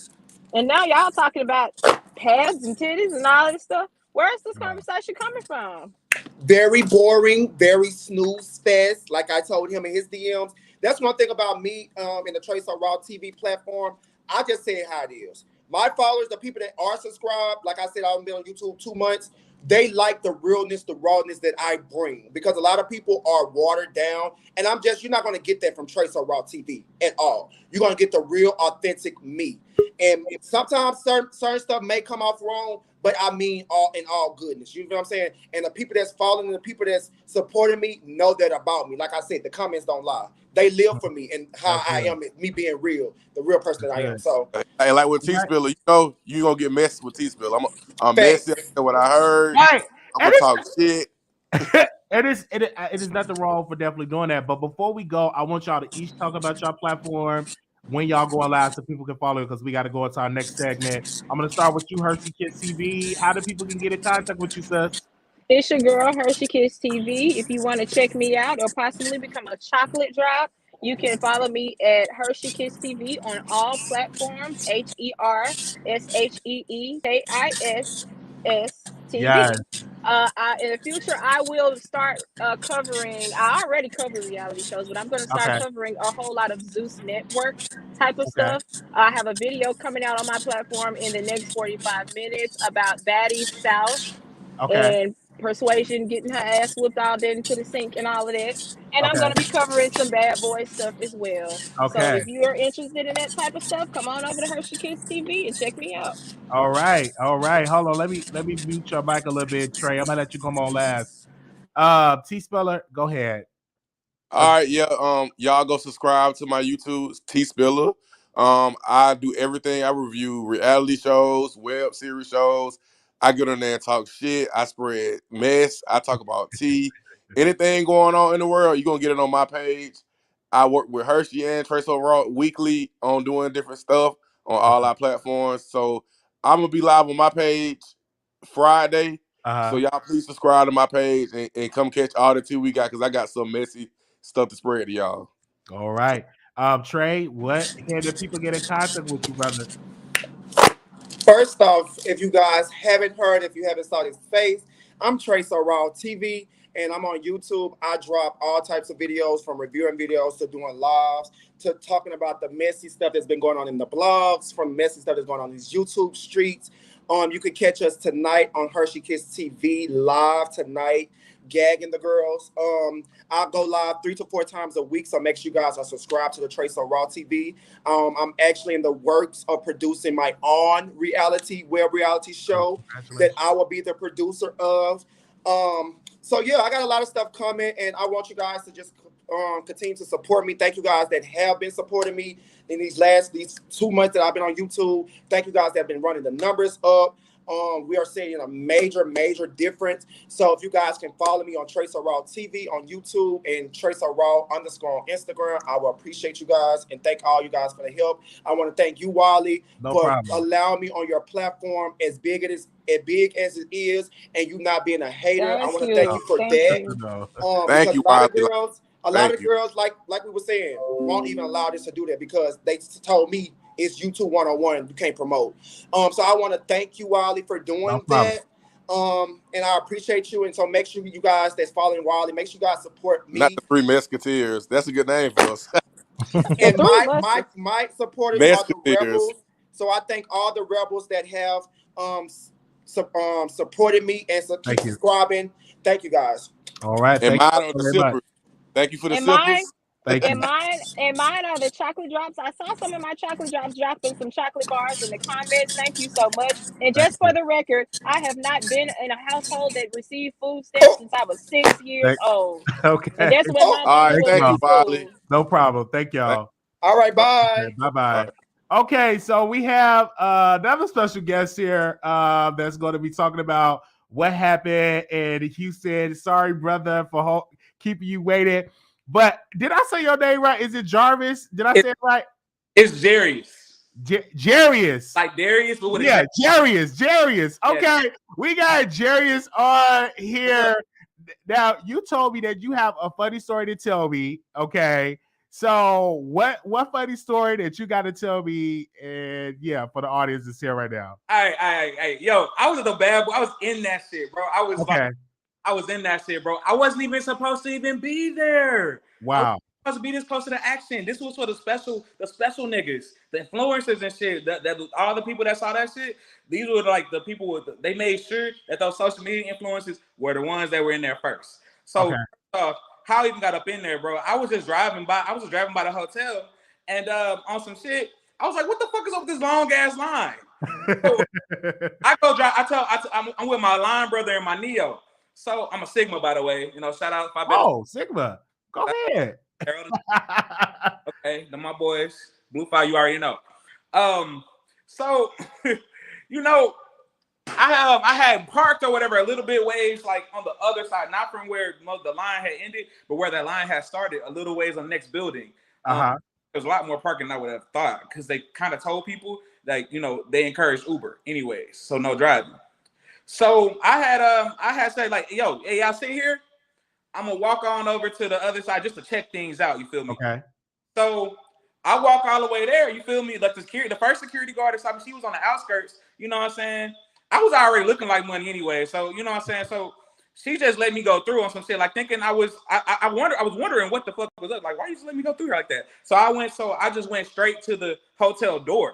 And now y'all talking about pads and titties and all this stuff. Where's this conversation coming from?
Very boring, very snooze fest. Like I told him in his DMs. That's one thing about me in the Trace on Raw TV platform. I just say it how it is. My followers, the people that are subscribed, like I said, I've been on YouTube 2 months. They like the realness, the rawness that I bring, because a lot of people are watered down. And you're not going to get that from Trace on Raw TV at all. You're going to get the real, authentic me. And sometimes certain stuff may come off wrong, but I mean all goodness. You know what I'm saying? And the people that's following and the people that's supporting me know that about me. Like I said, the comments don't lie. They live for me and how I am, me being real, the real person that I am. So,
hey, like with T-Spilla, you know, you gonna get messy with T-Spilla. I'm messy. What I heard.
Right.
I'm gonna talk shit.
It is nothing wrong for definitely doing that. But before we go, I want y'all to each talk about your platform when y'all go live so people can follow it, because we got to go into our next segment. I'm gonna start with you, Hershey Kids TV. How do people can get in contact with you, sis?
It's your girl, Hershey Kids TV. If you want to check me out or possibly become a chocolate drop, you can follow me at Hershey Kids TV on all platforms. HERSHEEKISS TV.
Yes.
In the future, I will start covering. I already cover reality shows, but I'm going to start covering a whole lot of Zeus Network type of stuff. I have a video coming out on my platform in the next 45 minutes about Baddie South and Persuasion getting her ass whooped all dead into the sink and all of that. And I'm going to be covering some bad boy stuff as well. So if you're interested in that type of stuff, come on over to Hershey Kids TV and check me out.
All right. Hold on. Let me mute your mic a little bit, Trey. I'm gonna let you come on last. T Spilla, go ahead.
All right, yeah. Y'all go subscribe to my YouTube, T Spilla. I do everything. I review reality shows, web series shows. I get on there and talk shit. I spread mess. I talk about tea. Anything going on in the world, you're gonna get it on my page. I work with Hershey and Trace Raw weekly on doing different stuff on all our platforms. So I'm gonna be live on my page Friday. So y'all please subscribe to my page and come catch all the tea we got, because I got some messy stuff to spread to y'all.
All right. Trey, how do people get in contact with you, brother?
First off, if you guys haven't heard, if you haven't saw his face, I'm Trace Raw TV, and I'm on YouTube. I drop all types of videos, from reviewing videos to doing lives to talking about the messy stuff that's been going on in the blogs, from messy stuff that's going on in these YouTube streets. You could catch us tonight on Hershey Kids TV live tonight, gagging the girls. I'll go live 3 to 4 times a week, so make sure you guys are subscribed to the Trace Raw TV. I'm actually in the works of producing my own web reality show that I will be the producer of. So yeah, I got a lot of stuff coming, and I want you guys to just continue to support me. Thank you guys that have been supporting me in these 2 months that I've been on YouTube. Thank you guys that have been running the numbers up. We are seeing a major difference. So if you guys can follow me on Trace Raw TV on YouTube and Trace Raw _ on Instagram, I will appreciate you guys and thank all you guys for the help. I want to thank you, Wiley, for allowing me on your platform as big as it is, and you not being a hater. I want to thank you for that.
Thank you,
Wiley. A lot of girls, like we were saying, won't even allow this to do that because they told me it's YouTube 101. You can't promote. So I want to thank you, Wiley, for doing that. And I appreciate you. And so make sure you guys that's following Wiley, make sure you guys support me.
Not the 3 Musketeers. That's a good name for us.
And my supporters are the Rebels. So I thank all the Rebels that have supported me and keep subscribing. Thank you guys.
All right.
And mine are the sippers. Thank you for the sippers.
And mine are the chocolate drops. I saw some of my chocolate drops dropping some chocolate bars in the comments. Thank you so much. And just for the record, I have not been in a household that received food stamps since I was 6 years old.
Okay.
And that's when my mom was
thank you, Wiley.
No problem. Thank y'all.
All right, bye.
Okay, bye-bye. Okay, so we have another special guest here that's going to be talking about what happened in Houston. Sorry, brother, for keeping you waiting. But did I say your name right? Is it Jarvis? Did I say it right?
It's Jarius.
Jarius.
Like Darius? But
yeah, Jarius. Okay, yeah. We got Jarius on here. Now, you told me that you have a funny story to tell me, okay? So what funny story that you got to tell me, and yeah, for the audience that's here right now.
All right. Yo, I was the bad boy. I was in that shit, bro. I was in that shit, bro. I wasn't even supposed to even be there.
Wow.
I was supposed to be this close to the action. This was for the special niggas, the influencers and shit. That all the people that saw that shit, these were like the people they made sure that those social media influencers were the ones that were in there first. So how I even got up in there, bro? I was just driving by the hotel, and on some shit, I was like, "What the fuck is up with this long ass line?" So I go drive. I'm with my line brother and my Neo. So I'm a Sigma, by the way. You know, shout out.
Sigma. Go ahead.
Okay, my boys. Blue Fire, you already know. So you know, I had parked or whatever a little bit ways, like on the other side, not from where the line had ended, but where that line had started, a little ways on the next building. There's a lot more parking than I would have thought, because they kind of told people that, you know, they encourage Uber anyways, so no driving. So I had said, like, yo, hey, y'all sit here. I'm gonna walk on over to the other side just to check things out. You feel me?
Okay.
So I walk all the way there. You feel me? Like the first security guard or something, she was on the outskirts. You know what I'm saying? I was already looking like money anyway. So you know what I'm saying. So she just let me go through on some shit, like thinking I was wondering what the fuck was up. Like, why you just let me go through here like that? So I just went straight to the hotel door.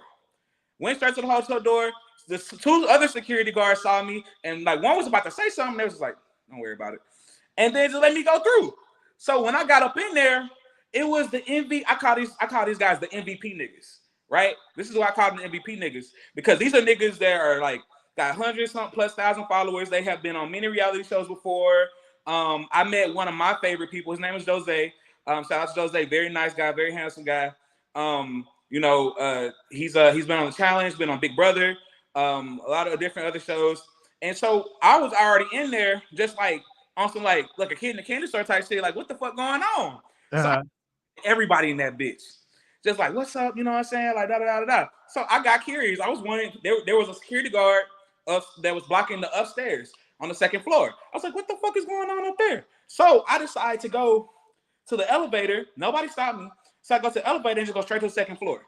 Went straight to the hotel door. The two other security guards saw me, and like one was about to say something. They was just like, don't worry about it. And then just let me go through. So when I got up in there, it was the MVP. I call these guys the MVP niggas, right? This is why I call them the MVP niggas, because these are niggas that are like got 100+ thousand followers. They have been on many reality shows before. I met one of my favorite people. His name is Jose. Shout out to Jose, very nice guy, very handsome guy. You know, he's been on the Challenge, been on Big Brother, a lot of different other shows. And so I was already in there, just like on some like a kid in the candy store type shit. Like, what the fuck going on? So everybody in that bitch, just like, what's up? You know what I'm saying? Like, da da da da. So I got curious. I was wondering. There was a security guard that was blocking the upstairs on the second floor. I was like, what the fuck is going on up there? So I decided to go to the elevator. Nobody stopped me. So I go to the elevator and just go straight to the second floor.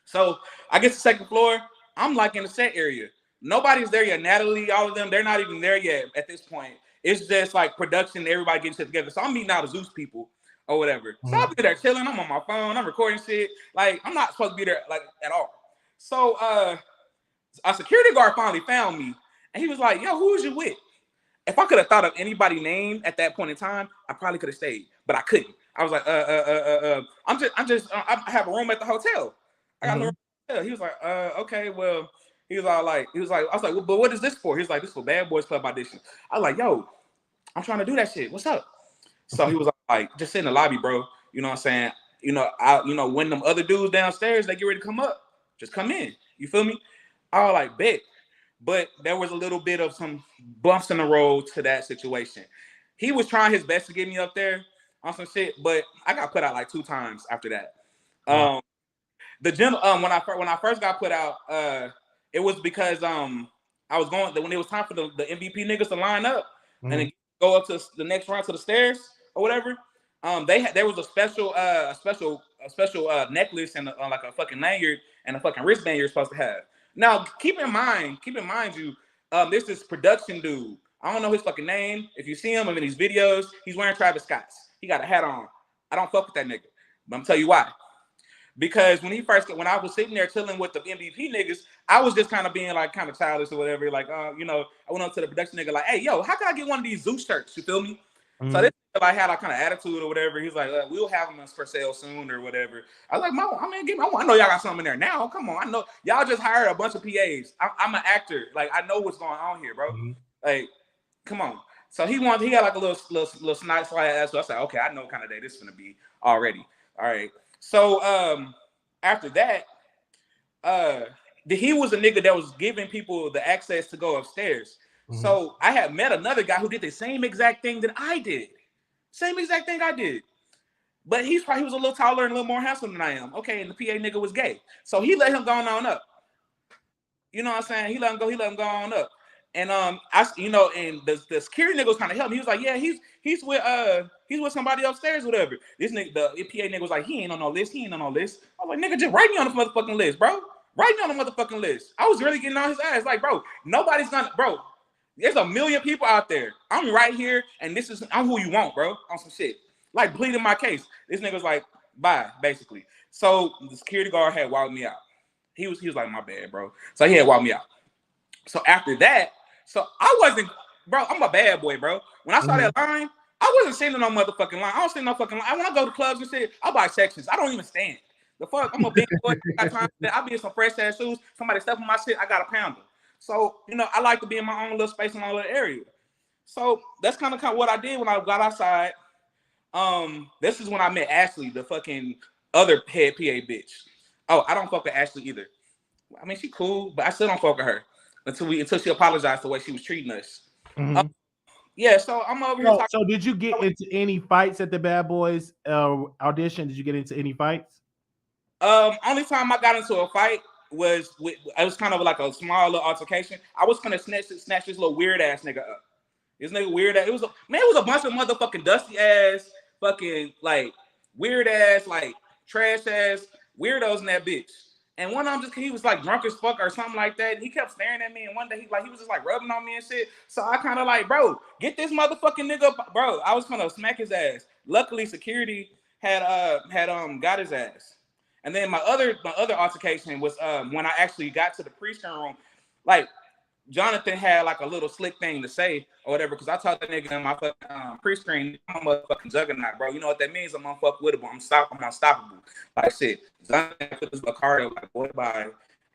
So I get to the second floor. I'm like in the set area. Nobody's there yet. Natalie, all of them, they're not even there yet at this point. It's just like production, everybody getting shit together. So I'm meeting out the Zeus people or whatever. So I'll be there chilling. I'm on my phone. I'm recording shit. Like, I'm not supposed to be there like at all. So a security guard finally found me. And he was like, yo, who was you with? If I could have thought of anybody's name at that point in time, I probably could have stayed. But I couldn't. I was like, I have a room at the hotel. I got no room at the hotel. He was like, okay, well, I was like, well, but what is this for? He was like, this is for Bad Boys Club audition. I was like, yo, I'm trying to do that shit. What's up? So he was like, just sit in the lobby, bro. You know what I'm saying? You know, when them other dudes downstairs, they get ready to come up, just come in. You feel me? I was like, bet. But there was a little bit of some bumps in the road to that situation. He was trying his best to get me up there on some shit, but I got put out like 2 times after that. Wow. When I first got put out, it was because I was going when it was time for the MVP niggas to line up and then go up to the next round to the stairs or whatever. There was a special necklace and like a fucking lanyard and a fucking wristband you're supposed to have. Now keep in mind you, there's this production dude. I don't know his fucking name. If you see him in these videos, he's wearing Travis Scott's. He got a hat on. I don't fuck with that nigga. But I'm tell you why. Because when I was sitting there chilling with the MVP niggas, I was just kind of being like kind of childish or whatever. Like, you know, I went up to the production nigga like, hey, yo, how can I get one of these Zeus shirts? You feel me? So this I had like kind of attitude or whatever. He's like, we'll have them for sale soon or whatever. I was like, I know y'all got something in there now. Come on, I know y'all just hired a bunch of PAs. I'm an actor. Like, I know what's going on here, bro. Like, come on. So he had like a little snide ass. So I said, okay, I know what kind of day this is gonna be already. All right. So after that, he was a nigga that was giving people the access to go upstairs. So I had met another guy who did the same exact thing that I did. Same exact thing I did. But he was a little taller and a little more handsome than I am. Okay, and the PA nigga was gay. So he let him go on up. You know what I'm saying? He let him go on up. And and the security nigga was kind of helping. He was like, yeah, he's with somebody upstairs, whatever. This nigga, the PA nigga was like, he ain't on no list. I was like, nigga, just write me on the motherfucking list, bro. Write me on the motherfucking list. I was really getting on his ass. Like, bro, nobody's gonna, bro. There's a million people out there. I'm right here, and I'm who you want, bro, on some shit. Like, pleading my case. This nigga's like, bye, basically. So the security guard had walked me out. He was like, my bad, bro. So he had walked me out. So after that, I wasn't, bro, I'm a bad boy, bro. When I saw that line, I wasn't sitting on no motherfucking line. I don't sit no fucking line. When I go to clubs and shit, I buy sections. I don't even stand. The fuck, I'm a big boy. I be in some fresh ass shoes. Somebody step on my shit, I got to pound them. So, you know, I like to be in my own little space in my little area. So that's kind of what I did when I got outside. This is when I met Ashley, the fucking other head PA bitch. Oh, I don't fuck with Ashley either. I mean, she cool, but I still don't fuck with her until she apologized for the way she was treating us. Yeah, so I'm over here.
So did you get into any fights at the Bad Boys audition? Did you get into any fights?
Only time I got into a fight was it was kind of like a small little altercation. I was gonna snatch this little weird ass nigga up. This nigga weird ass. It was a bunch of motherfucking dusty ass, fucking like weird ass, like trash ass weirdos in that bitch. And one of them he was like drunk as fuck or something like that. And he kept staring at me. And one day he was just like rubbing on me and shit. So I kind of like, bro, get this motherfucking nigga, bro. I was gonna smack his ass. Luckily, security had got his ass. And then my other altercation was when I actually got to the pre-screen room, like Jonathan had like a little slick thing to say or whatever, because I told that nigga in my fucking pre-screen, I'm a motherfucking juggernaut, bro. You know what that means? I'm unfuckwittable. I'm unstoppable. Like shit. Jonathan put this card up, like, boy, bye.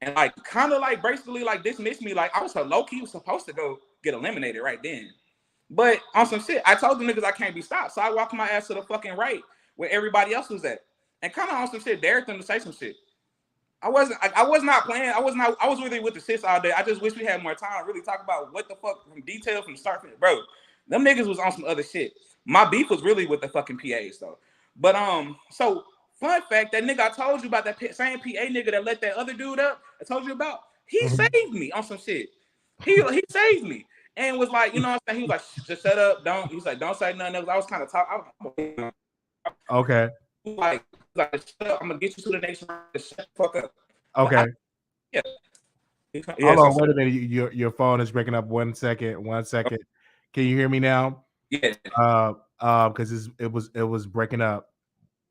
And like kind of like basically like dismissed me. Like I was low-key was supposed to go get eliminated right then. But on some shit, I told the niggas I can't be stopped. So I walked my ass to the fucking right where everybody else was at. And kind of on some shit, dared them to say some shit. I was not playing. I was really with the sis all day. I just wish we had more time to really talk about what the fuck from detail from the start. Bro, them niggas was on some other shit. My beef was really with the fucking PAs though. But so fun fact, that nigga I told you about, that same PA nigga that let that other dude up, I told you about, he saved me on some shit. He saved me and was like, you know what I'm saying? He was like, just shut up, he's like, don't say nothing else. I was kind of talking.
Okay.
Like, shut up, I'm gonna get you to the next round. Shut the fuck up.
Okay.
Yeah.
Hold on, wait a minute. Your phone is breaking up. 1 second. 1 second. Can you hear me now?
Yeah.
Because it was breaking up.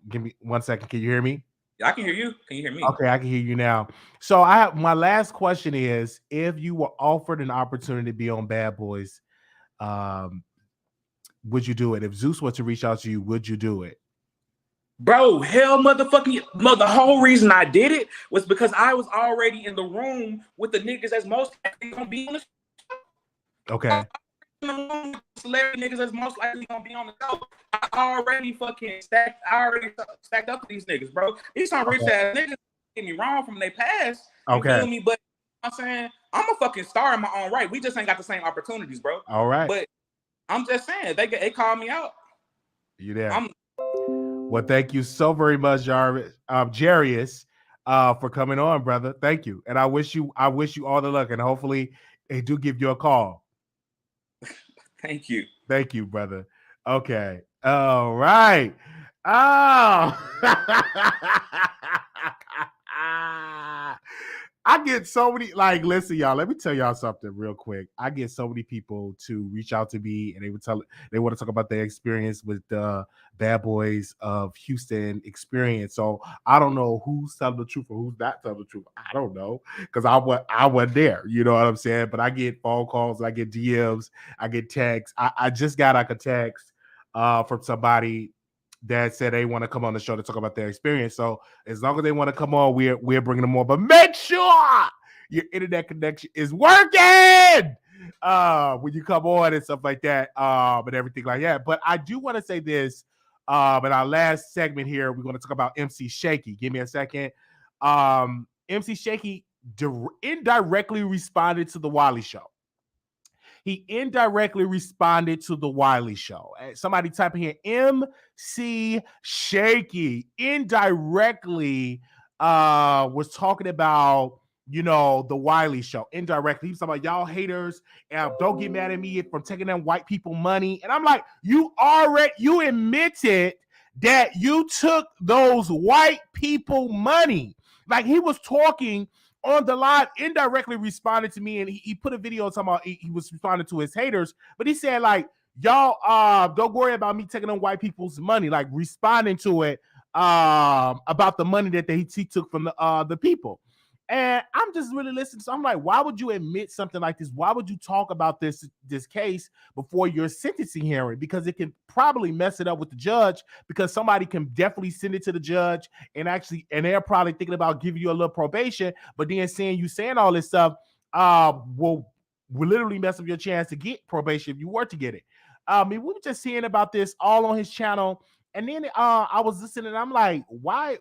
Give me 1 second. Can you hear me?
Yeah, I can hear you. Can you hear me?
Okay, I can hear you now. So my last question is, if you were offered an opportunity to be on Bad Boys, would you do it? If Zeus were to reach out to you, would you do it?
Bro, hell motherfucking no, the whole reason I did it was because I was already in the room with the niggas that's most likely gonna be on the show.
Okay.
Celebrity niggas that's most likely gonna be on the show. I already stacked up with these niggas, bro. These some rich ass niggas, get me wrong, from their past. You feel me? But I'm saying I'm a fucking star in my own right. We just ain't got the same opportunities, bro.
All right.
But I'm just saying they called me out.
You there? Well, thank you so very much, Jarius, for coming on, brother. Thank you, and I wish you all the luck, and hopefully they do give you a call.
Thank you,
brother. Okay, all right. Oh, I get so many, like, listen, y'all, let me tell y'all something real quick. I get so many people to reach out to me and they want to talk about their experience with the Bad Boys of Houston experience. So I don't know who's telling the truth or who's not telling the truth. I don't know, because I wasn't there. You know what I'm saying? But I get phone calls, I get DMs, I get texts. I just got like a text from somebody that said they want to come on the show to talk about their experience. So as long as they want to come on, we're bringing them on. But make sure your internet connection is working when you come on and stuff like that, and everything like that. But I do want to say this in our last segment here. We're going to talk about MC Shakie. Give me a second. MC Shakie indirectly responded to the Wiley Show. He indirectly responded to the Wiley Show. Somebody type in here, MC Shakie indirectly was talking about, the Wiley Show. Indirectly, he was talking about y'all haters, and don't get mad at me for taking them white people money. And I'm like, you admitted that you took those white people money. Like, he was talking on the live, indirectly responded to me, and he put a video talking about he was responding to his haters, but he said, like, y'all don't worry about me taking on white people's money, like responding to it about the money that he took from the people. And I'm just really listening. So I'm like, why would you admit something like this? Why would you talk about this case before your sentencing hearing? Because it can probably mess it up with the judge, because somebody can definitely send it to the judge and they're probably thinking about giving you a little probation, but then saying all this stuff will literally mess up your chance to get probation if you were to get it. We were just hearing about this all on his channel. And then I was listening and I'm like, why?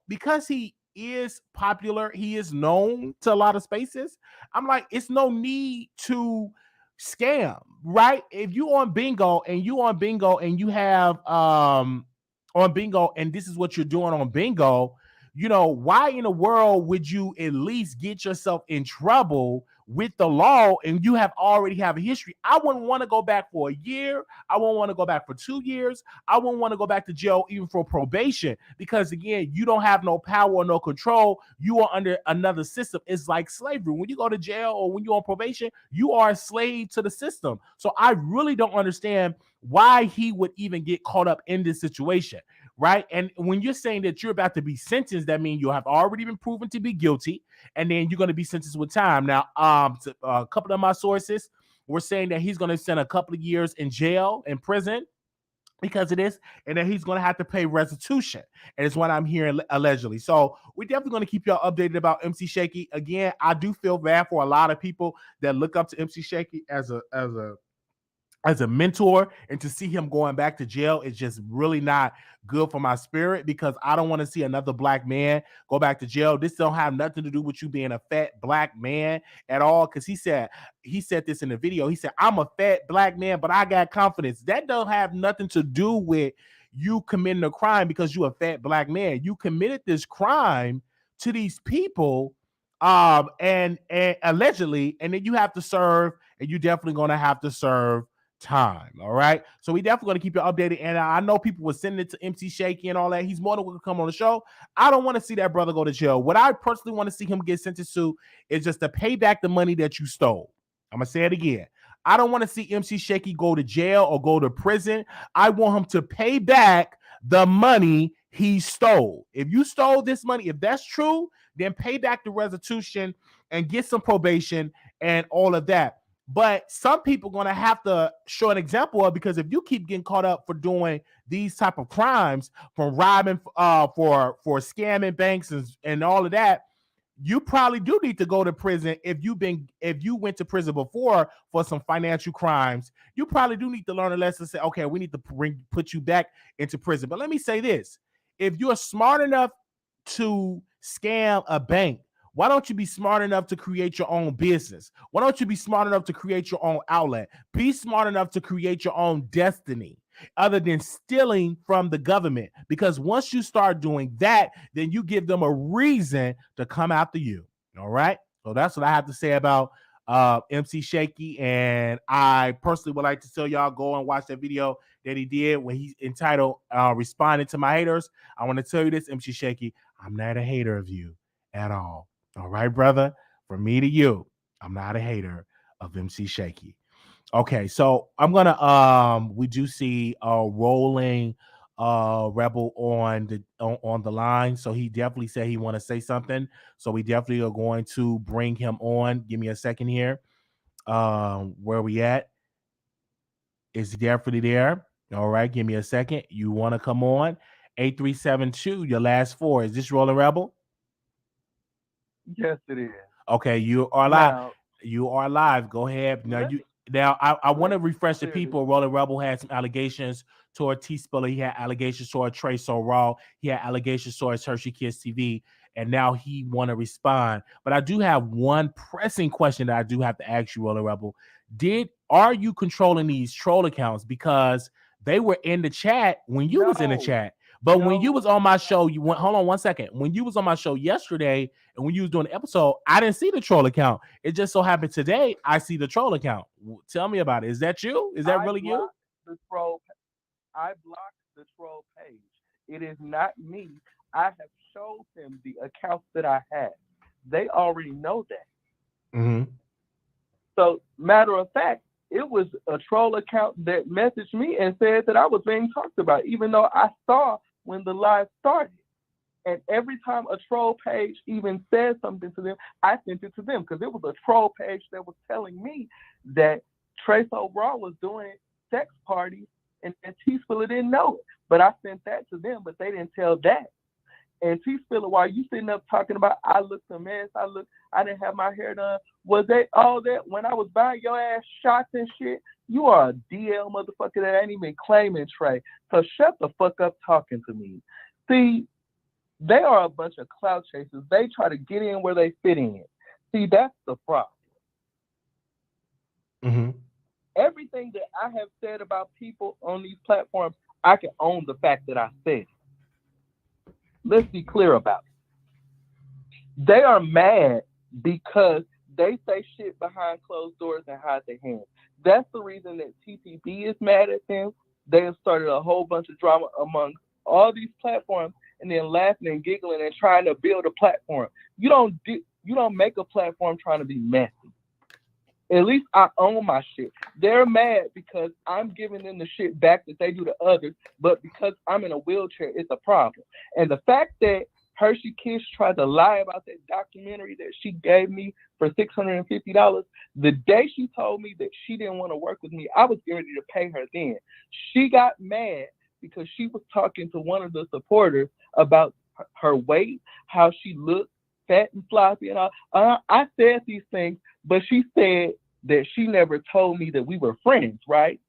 Because he is popular, he is known to a lot of spaces. I'm like, it's no need to scam, right? If you on bingo and you have on bingo and this is what you're doing on bingo, why in the world would you at least get yourself in trouble with the law and you already have a history? I wouldn't want to go back for a year. I wouldn't want to go back for 2 years. I wouldn't want to go back to jail even for probation, because again, you don't have no power or no control. You are under another system. It's like slavery. When you go to jail or when you're on probation, you are a slave to the system. So I really don't understand why he would even get caught up in this situation. Right. And when you're saying that you're about to be sentenced, that means you have already been proven to be guilty, and then you're going to be sentenced with time. Now, a couple of my sources were saying that he's going to spend a couple of years in jail, in prison, because of this, and then he's going to have to pay restitution. And it's what I'm hearing allegedly. So we're definitely going to keep y'all updated about MC Shakie. Again, I do feel bad for a lot of people that look up to MC Shakie as a mentor, and to see him going back to jail is just really not good for my spirit, because I don't want to see another black man go back to jail. This don't have nothing to do with you being a fat black man at all, because he said this in the video. He said, I'm a fat black man, but I got confidence. That don't have nothing to do with you committing a crime because you a fat black man. You committed this crime to these people and allegedly, and then you have to serve, and you definitely going to have to serve time. All right. So we definitely going to keep you updated. And I know people were sending it to MC Shakie and all that. He's more than welcome to come on the show. I don't want to see that brother go to jail. What I personally want to see him get sentenced to is just to pay back the money that you stole. I'm going to say it again. I don't want to see MC Shakie go to jail or go to prison. I want him to pay back the money he stole. If you stole this money, if that's true, then pay back the restitution and get some probation and all of that. But some people are going to have to show an example of, because if you keep getting caught up for doing these type of crimes, from robbing, for scamming banks and all of that, you probably do need to go to prison. If you went to prison before for some financial crimes, you probably do need to learn a lesson. Say, okay, we need to put you back into prison. But let me say this: if you're smart enough to scam a bank, why don't you be smart enough to create your own business? Why don't you be smart enough to create your own outlet? Be smart enough to create your own destiny, other than stealing from the government. Because once you start doing that, then you give them a reason to come after you. All right. So that's what I have to say about MC Shakie. And I personally would like to tell y'all, go and watch that video that he did when he's entitled Responding to My Haters. I want to tell you this, MC Shakie, I'm not a hater of you at all. All right, brother. From me to you, I'm not a hater of MC Shakie. Okay, so I'm gonna we do see Roland Rebel on the line. So he definitely said he want to say something. So we definitely are going to bring him on. Give me a second here. Where we at? Is he definitely there? All right, give me a second. You want to come on? 8372, your last four. Is this Roland Rebel?
Yes, it is.
Okay, you are live. You are live. Go ahead. Now, I want to refresh the people. Roland Rebel had some allegations toward T Spilla. He had allegations toward Trey So Raw. He had allegations towards Hershey Kids TV. And now he want to respond. But I do have one pressing question that I do have to ask you, Roland Rebel. Are you controlling these troll accounts? Because they were in the chat when you was in the chat. But when you was on my show, hold on one second. When you was on my show yesterday and when you was doing the episode, I didn't see the troll account. It just so happened today I see the troll account. Tell me about it. Is that you? Is that really you?
I blocked the troll page. It is not me. I have showed them the accounts that I had. They already know that.
Mm-hmm.
So, matter of fact, it was a troll account that messaged me and said that I was being talked about, even though I saw when the live started. And every time a troll page even said something to them, I sent it to them, because it was a troll page that was telling me that Trey So Raw was doing sex parties and T Spilla didn't know it. But I sent that to them, but they didn't tell that. And T Spilla, while you sitting up talking about I looked a mess, I didn't have my hair done, was that all that when I was buying your ass shots and shit? You are a DL motherfucker that ain't even claiming Trey. So shut the fuck up talking to me. See, they are a bunch of clout chasers. They try to get in where they fit in. See, that's the problem.
Mm-hmm.
Everything that I have said about people on these platforms, I can own the fact that I said it. Let's be clear about it. They are mad because they say shit behind closed doors and hide their hands. That's the reason that TTB is mad at them. They have started a whole bunch of drama among all these platforms, and then laughing and giggling and trying to build a platform. You don't make a platform trying to be messy. At least I own my shit. They're mad because I'm giving them the shit back that they do to others, but because I'm in a wheelchair, it's a problem. And the fact that Hershey Kiss tried to lie about that documentary that she gave me for $650, the day she told me that she didn't want to work with me, I was getting ready to pay her then. She got mad because she was talking to one of the supporters about her weight, how she looked fat and floppy and all. I said these things, but she said that she never told me that we were friends, right?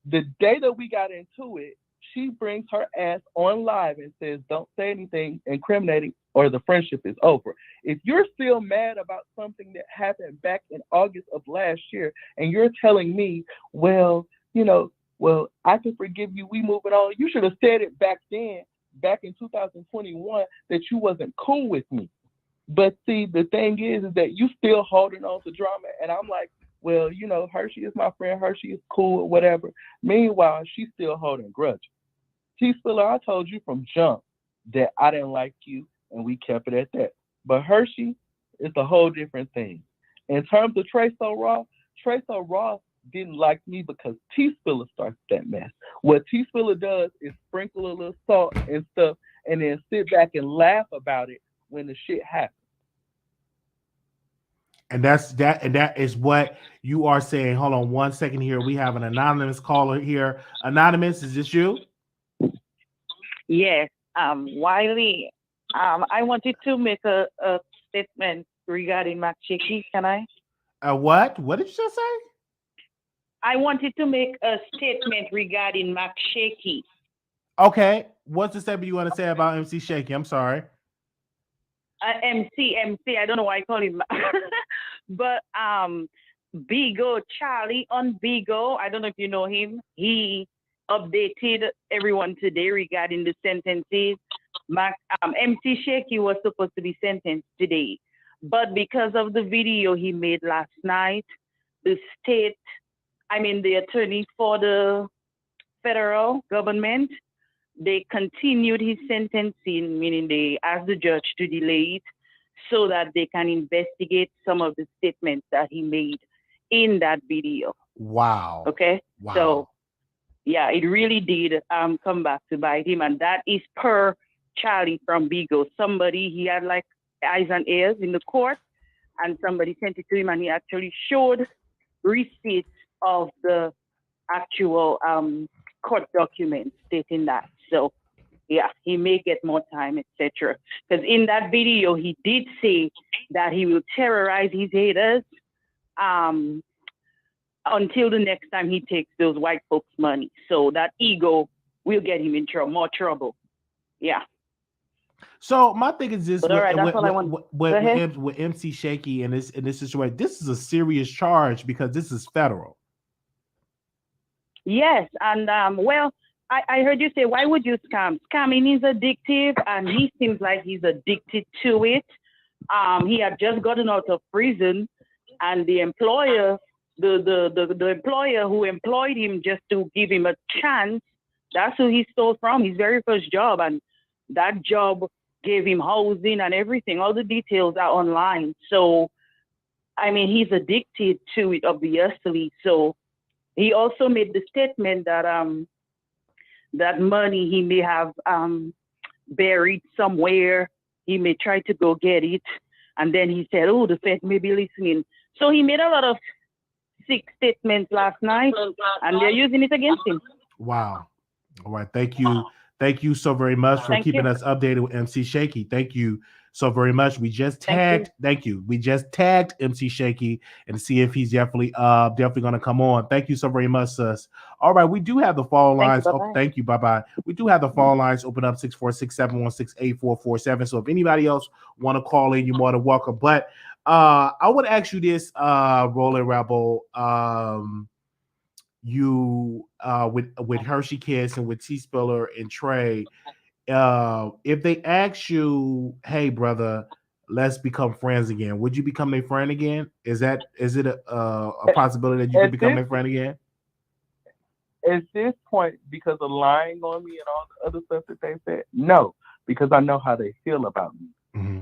The day that we got into it, she brings her ass on live and says, don't say anything incriminating or the friendship is over. If you're still mad about something that happened back in August of last year and you're telling me, well, I can forgive you, we moving on. You should have said it back then, back in 2021, that you wasn't cool with me. But see, the thing is that you still holding on to drama. And I'm like, well, Hershey is my friend. Hershey is cool or whatever. Meanwhile, she's still holding grudges. T. Spilla, I told you from jump that I didn't like you, and we kept it at that. But Hershey is a whole different thing. In terms of Trey So Raw didn't like me because T. Spilla starts that mess. What T. Spilla does is sprinkle a little salt and stuff and then sit back and laugh about it when the shit happens.
And that is what you are saying. Hold on 1 second here. We have an anonymous caller here. Anonymous, is this you?
Yes, Wiley. I wanted to make a statement regarding Shakie. Can I?
What? What did you just say?
I wanted to make a statement regarding Shakie.
Okay. What's the statement you want to say about MC Shakie? I'm sorry.
MC. I don't know why I call him. But Bigo, Charlie on Bigo. I don't know if you know him. He updated everyone today regarding the sentences. MC Shakie was supposed to be sentenced today, but because of the video he made last night, the attorney for the federal government, they continued his sentencing, meaning they asked the judge to delay it so that they can investigate some of the statements that he made in that video.
Wow.
Okay.
Wow.
So yeah, it really did come back to bite him. And that is per Charlie from Bigo. Somebody, he had like eyes and ears in the court, and somebody sent it to him, and he actually showed receipts of the actual court documents stating that. So yeah, he may get more time, etc. Because in that video, he did say that he will terrorize his haters until the next time he takes those white folks' money. So that ego will get him in more trouble. Yeah.
So my thing is this:
with
MC Shakie in this situation, this is a serious charge because this is federal.
Yes, and I heard you say, why would you scam? Scamming is addictive, and he seems like he's addicted to it. He had just gotten out of prison, and the employer, the employer who employed him just to give him a chance, that's who he stole from, his very first job, and that job gave him housing and everything. All the details are online. So, I mean, he's addicted to it, obviously. So he also made the statement that that money he may have buried somewhere. He may try to go get it. And then he said, oh, the Fed may be listening. So he made a lot of sick statements last night, and they're using it against him.
Wow. All right. Thank you. Thank you so very much for keeping us updated with MC Shakie. Thank you so very much. We just tagged. Thank you. We just tagged MC Shakie and see if he's definitely going to come on. Thank you so very much, sis. All right, we do have the phone lines. Thank you. Bye-bye. We do have the phone lines open up 646-716-8447. So if anybody else want to call in, you're more than welcome. But I would ask you this, Roland Rebel. You with Hershey Kiss and with T Spiller and Trey, if they ask you, hey brother, let's become friends again. Would you become their friend again? Is it a possibility that you can become their friend again?
At this point, because of lying on me and all the other stuff that they said, no, because I know how they feel about me.
Mm-hmm.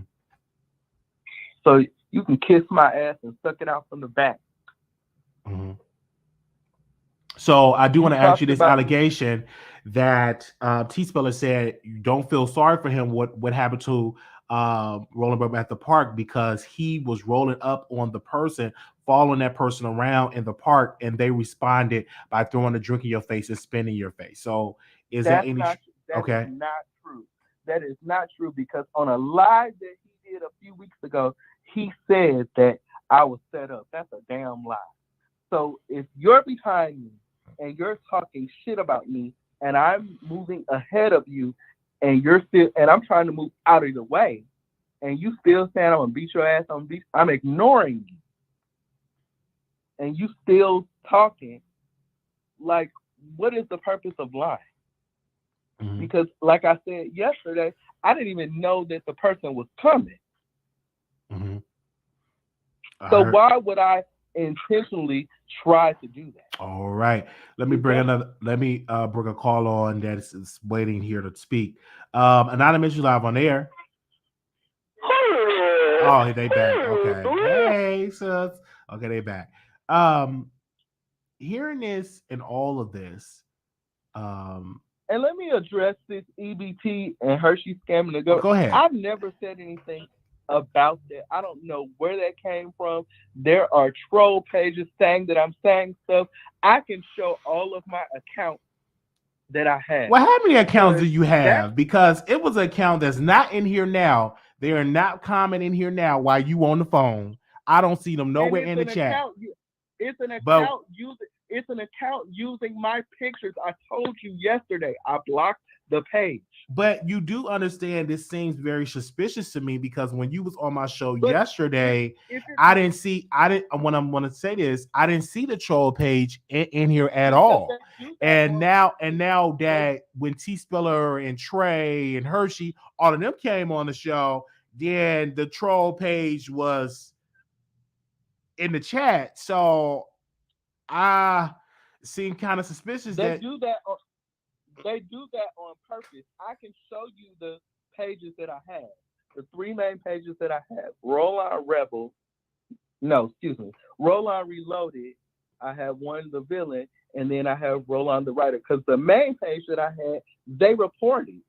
So you can kiss my ass and suck it out from the back.
Mm-hmm. So I do want to ask you this allegation that T Spilla said you don't feel sorry for him. What happened to Roland Rebel at the park, because he was rolling up on the person, following that person around in the park, and they responded by throwing a drink in your face and spinning your face. So is that any?
That is not true. That is not true, because on a live that he did a few weeks ago, he said that I was set up. That's a damn lie. So if you're behind me and you're talking shit about me, and I'm moving ahead of you, and I'm trying to move out of the way, and you still saying I'm gonna beat your ass, I'm ignoring you, and you still talking, like, what is the purpose of lying? Mm-hmm. Because, like I said yesterday, I didn't even know that the person was coming.
Mm-hmm.
So why would I intentionally try to do that?
All right. Let me bring a call on that is waiting here to speak. Anonymous, you live on air. Oh, they back. Okay. Hey, sis. Okay, they back. Hearing this and all of this.
And let me address this EBT and Hershey scamming the government.
Go ahead.
I've never said anything about that. I don't know where that came from. There are troll pages saying that I'm saying stuff. I can show all of my accounts that I have.
Well, how many accounts do you have? Because it was an account that's not in here now. They are not commenting here now while you on the phone. I don't see them nowhere in the chat.
It's an account using my pictures. I told you yesterday. I blocked the page.
But you do understand this seems very suspicious to me, because when you was on my show yesterday, I didn't see the troll page in here at all. And now that when T Spilla and Trey and Hershey, all of them came on the show, then the troll page was in the chat. So I seem kind of suspicious
They do that on purpose. I can show you the pages that I have. The three main pages that I have. Roland Rebel. No, excuse me. Rollon Reloaded. I have one, the villain, and then I have Rollon the writer. Because the main page that I had, they reported.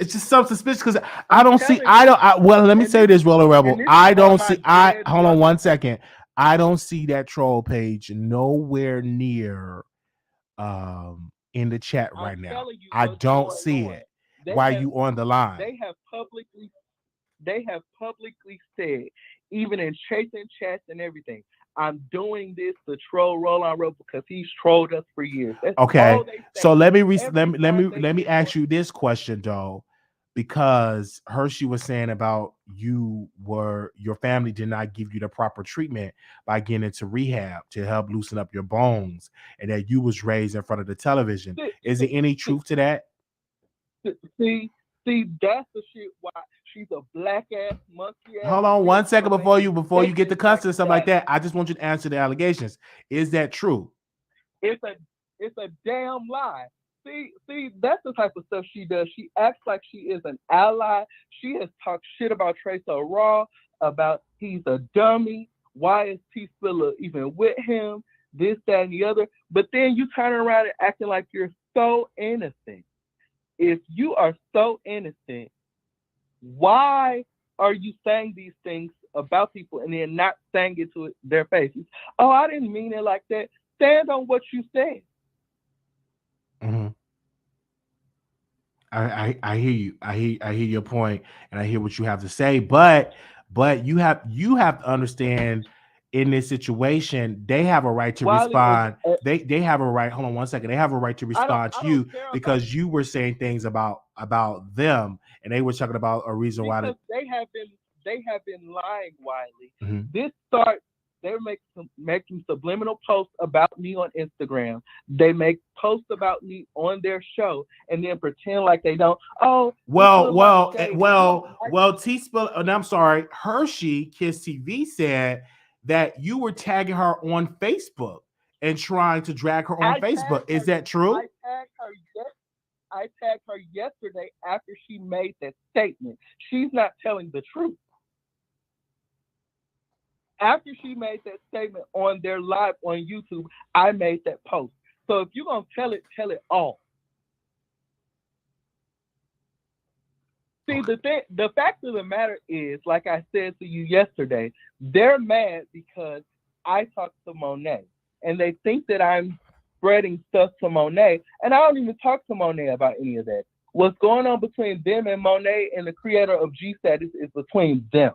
It's just so suspicious, because let me say this, Roland Rebel. Hold on 1 second. I don't see that troll page nowhere near in the chat right now. I don't see it. While you on the line,
they have publicly said, even in chasing chats and everything, I'm doing this to troll Roland Rebel because he's trolled us for years. That's
okay. So let me ask you this question though, because Hershey was saying about your family did not give you the proper treatment by getting into rehab to help loosen up your bones, and that you was raised in front of the television. Is there any truth to that?
See, that's the shit why she's a black ass monkey.
Hold on 1 second before you get the cuss and stuff like that. I just want you to answer the allegations. Is that true?
It's a damn lie. See, that's the type of stuff she does. She acts like she is an ally. She has talked shit about Trey so raw, about he's a dummy. Why is T Spilla even with him? This, that, and the other. But then you turn around and acting like you're so innocent. If you are so innocent, why are you saying these things about people and then not saying it to their faces? Oh, I didn't mean it like that. Stand on what you said.
Mm-hmm. I hear you. I hear your point, and I hear what you have to say. But you have to understand, in this situation, they have a right to respond. They have a right. Hold on 1 second. They have a right to respond to you because you were saying things about them, and they were talking about a reason why
they have been lying, Wiley.
Mm-hmm.
This starts They're making subliminal posts about me on Instagram. They make posts about me on their show, and then pretend like they don't. Oh,
well, T Spilla, and I'm sorry, Hershey Kiss TV said that you were tagging her on Facebook and trying to drag her on Facebook. Is that true?
I tagged her yesterday after she made that statement. She's not telling the truth. After she made that statement on their live on YouTube, I made that post. So if you're going to tell it all. See, the fact of the matter is, like I said to you yesterday, they're mad because I talked to Monet. And they think that I'm spreading stuff to Monet. And I don't even talk to Monet about any of that. What's going on between them and Monet and the creator of G-Status is between them.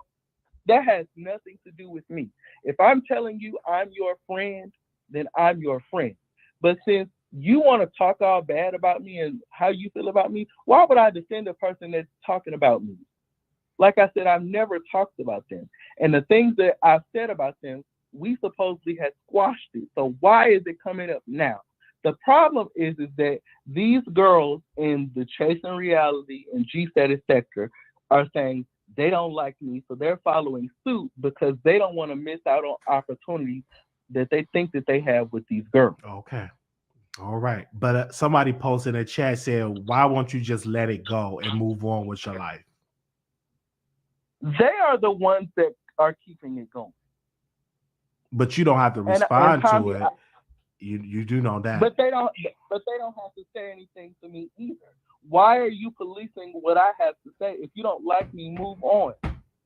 That has nothing to do with me. If I'm telling you I'm your friend, then I'm your friend. But since you want to talk all bad about me and how you feel about me, why would I defend a person that's talking about me? Like I said, I've never talked about them. And the things that I've said about them, we supposedly had squashed it. So why is it coming up now? The problem is that these girls in the chasing reality and G-Status sector are saying, they don't like me, so they're following suit because they don't want to miss out on opportunities that they think that they have with these girls.
Okay. All right. But somebody posted in the chat said, why won't you just let it go and move on with your life?
They are the ones that are keeping it going.
But you don't have to respond to it. You do know that.
But they don't have to say anything to me either. Why are you policing what I have to say? If you don't like me, move on.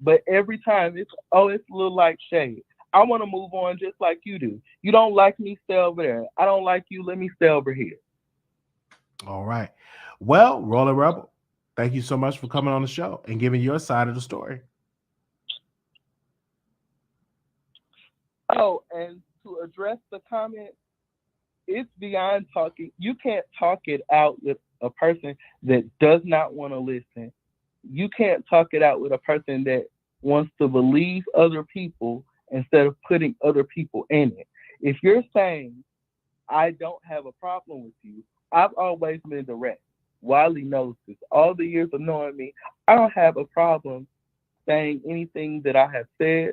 But every time it's a little like shade. I want to move on just like you do. You don't like me, stay over there. I don't like you, let me stay over here.
All right. Well, Roland Rebel, thank you so much for coming on the show and giving your side of the story.
Oh, and to address the comment, it's beyond talking. You can't talk it out with a person that does not want to listen. You can't talk it out with a person that wants to believe other people instead of putting other people in it. If you're saying, I don't have a problem with you, I've always been direct. Wiley knows this. All the years of knowing me, I don't have a problem saying anything that I have said,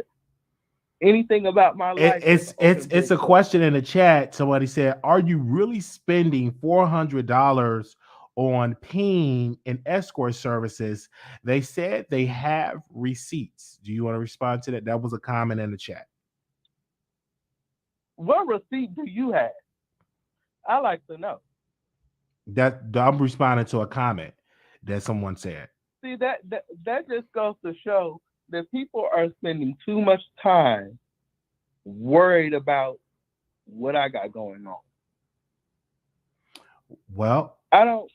anything about my life.
It's a question in the chat. Somebody said, are you really spending $400 on paying and escort services? They said they have receipts. Do you want to respond to that? That was a comment in the chat.
What receipt do you have? I like to know.
That I'm responding to a comment that someone said.
See, that just goes to show that people are spending too much time worried about what I got going on.
Well,
I don't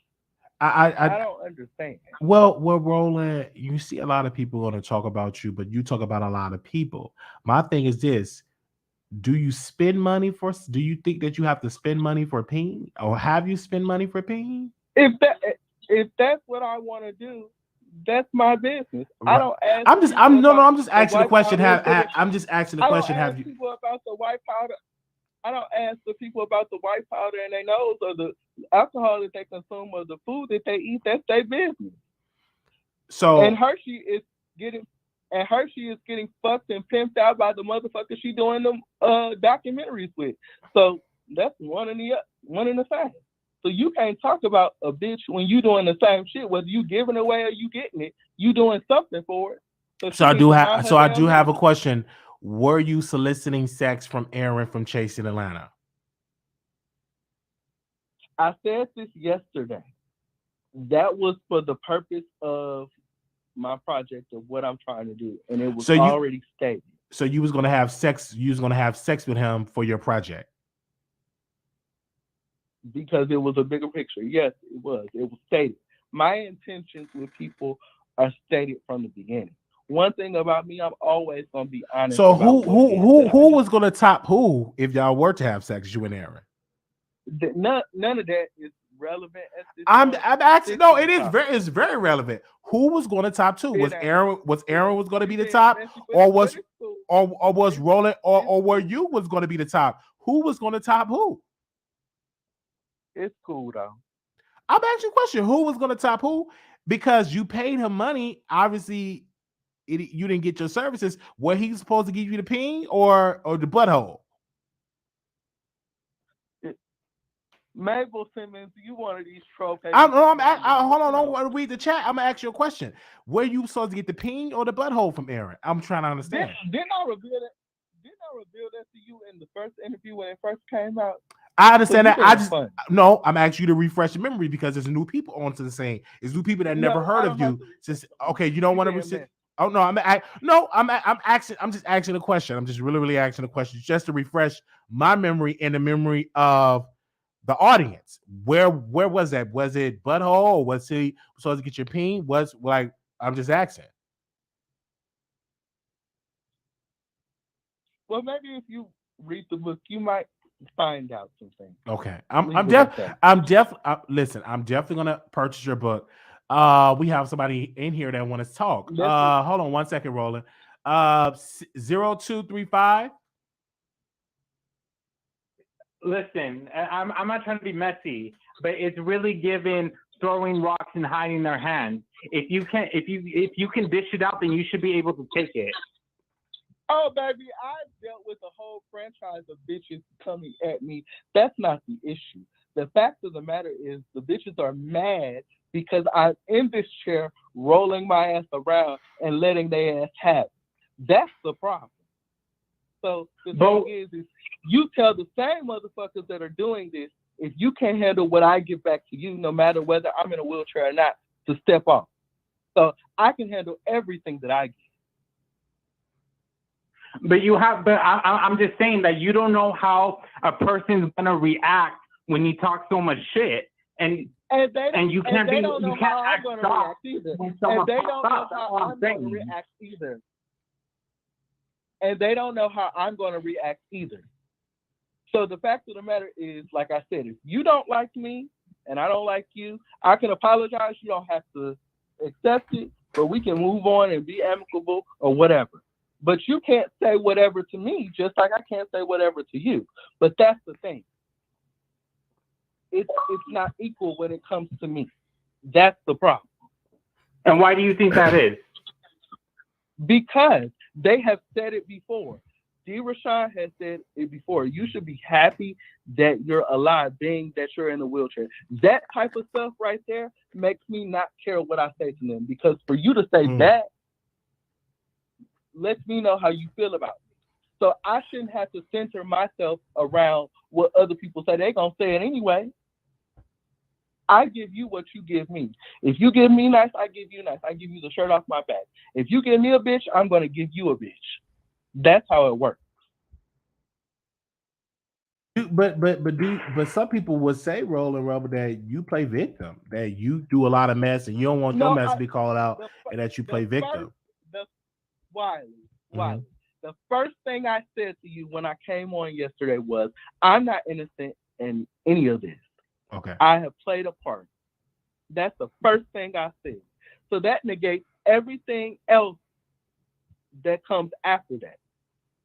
understand.
Well, Roland, you see a lot of people going to talk about you, but you talk about a lot of people. My thing is this: do you spend money for? Do you think that you have to spend money for peen, or have you spent money for peen?
If that's what I want to do, that's my business.
Right.
I don't ask.
I'm just asking the question. I'm just asking the question. Have you?
People about the white powder. I don't ask the people about the white powder in their nose or the alcohol that they consume or the food that they eat. That's their business.
So
and Hershey is getting fucked and pimped out by the motherfucker she doing them documentaries with. So that's one in the same. So you can't talk about a bitch when you doing the same shit, whether you giving it away or you getting it. You doing something for it.
So I do have a question. Were you soliciting sex from Aaron from Chasing Atlanta?
I said this yesterday. That was for the purpose of my project of what I'm trying to do, and it was already stated.
So you was gonna have sex. You was gonna have sex with him for your project
because it was a bigger picture. Yes, it was. It was stated. My intentions with people are stated from the beginning. One thing about me, I'm always gonna be honest.
So who was gonna top who if y'all were to have sex, you and Aaron?
None of that is relevant at this
I'm asking. No,
it's
very relevant. Who was going to top two? Was Aaron was going to be the top, or was or was Roland or were you was going to be the top? Who was going to top who?
It's cool though.
I'm asking you a question. Who was going to top who? Because you paid him money. Obviously, you didn't get your services. Were he supposed to give you the peen or the butthole?
Mabel Simmons, you one of these trophies.
Hold on, I don't want to read the chat. I'm gonna ask you a question. Were you supposed to get the peen or the butthole from Aaron? I'm trying to understand.
Didn't I reveal that? Didn't I reveal that to you in the first interview when it first came out?
I understand that. I'm asking you to refresh your memory because there's new people onto the scene. There's new people that never heard of you. Since okay, you don't want to receive. Oh no, I'm asking. I'm just asking a question. I'm just really asking a question just to refresh my memory and the memory of the audience. Where was that? Was it butthole or was he supposed to get your peen? Was like I'm just asking.
Well, maybe if you read the book, you might find out something.
Okay, I'm definitely gonna purchase your book. We have somebody in here that wants to talk. Hold on 1 second, Roland. 0235.
Listen, I'm not trying to be messy, but it's really given throwing rocks and hiding their hands. If you can dish it out, then you should be able to take it.
Oh, baby, I've dealt with a whole franchise of bitches coming at me. That's not the issue. The fact of the matter is the bitches are mad because I'm in this chair rolling my ass around and letting their ass have it. That's the problem. So the thing is you tell the same motherfuckers that are doing this, if you can't handle what I give back to you, no matter whether I'm in a wheelchair or not, to step off. So I can handle everything that I give.
But I'm just saying that you don't know how a person's gonna react when you talk so much shit, and you can't act soft when someone pops up. That's what I'm saying.
And they don't know how I'm going to react either. So the fact of the matter is, like I said, if you don't like me and I don't like you, I can apologize. You don't have to accept it, but we can move on and be amicable or whatever. But you can't say whatever to me, just like I can't say whatever to you. But that's the thing. It's not equal when it comes to me. That's the problem.
And why do you think that is?
Because they have said it before. D-Rashawn has said it before. You should be happy that you're alive, being that you're in a wheelchair. That type of stuff right there makes me not care what I say to them. Because for you to say that lets me know how you feel about me. So I shouldn't have to center myself around what other people say. They're going to say it anyway. I give you what you give me. If you give me nice, I give you nice. I give you the shirt off my back. If you give me a bitch, I'm going to give you a bitch. That's how it works.
But some people would say, Roland Rebel, that you play victim, that you do a lot of mess and you don't want your mess to be called out, and that you play victim.
Wiley, the first thing I said to you when I came on yesterday was, I'm not innocent in any of this.
Okay.
I have played a part. That's the first thing I said. So that negates everything else that comes after that.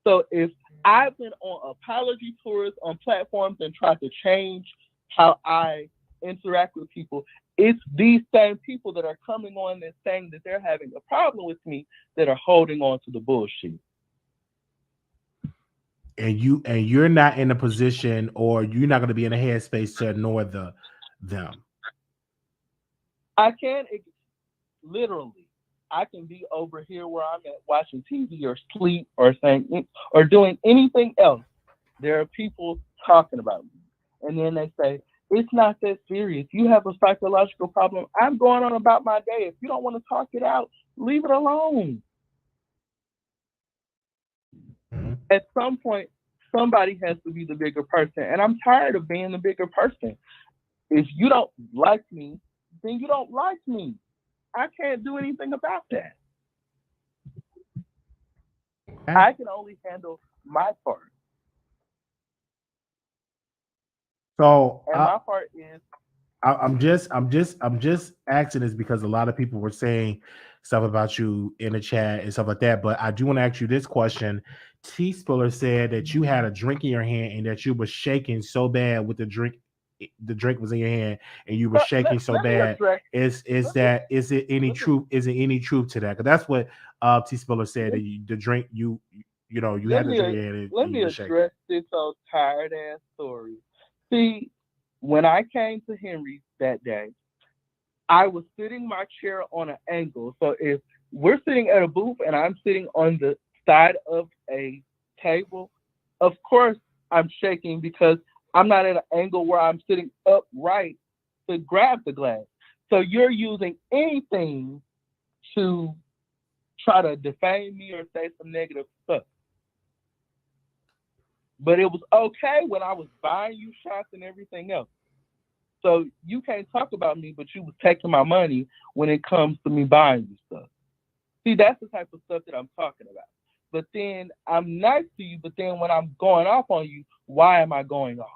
So if I've been on apology tours on platforms and tried to change how I interact with people, it's these same people that are coming on and saying that they're having a problem with me that are holding on to the bullshit.
And you're not in a position, or you're not going to be in a headspace to ignore them.
I can literally. I can be over here where I'm at watching TV or sleep or saying or doing anything else. There are people talking about me, and then they say it's not that serious. You have a psychological problem. I'm going on about my day. If you don't want to talk it out, leave it alone. At some point, somebody has to be the bigger person. And I'm tired of being the bigger person. If you don't like me, then you don't like me. I can't do anything about that. I can only handle my part.
So,
and my part is
I'm just asking this because a lot of people were saying stuff about you in the chat and stuff like that. But I do want to ask you this question. T Spiller said that you had a drink in your hand and that you were shaking so bad with the drink. The drink was in your hand and you were shaking so bad. Is it any truth? Is it any truth to that? Because that's what T Spiller said. That the drink you had the drink in your hand.
Let me address this old tired ass story. See, when I came to Henry that day, I was sitting my chair on an angle. So if we're sitting at a booth and I'm sitting on the side of a table, of course I'm shaking because I'm not at an angle where I'm sitting upright to grab the glass. So you're using anything to try to defame me or say some negative stuff. But it was okay when I was buying you shots and everything else. So you can't talk about me, but you was taking my money when it comes to me buying you stuff. See, that's the type of stuff that I'm talking about. But then I'm nice to you, but then when I'm going off on you, why am I going off?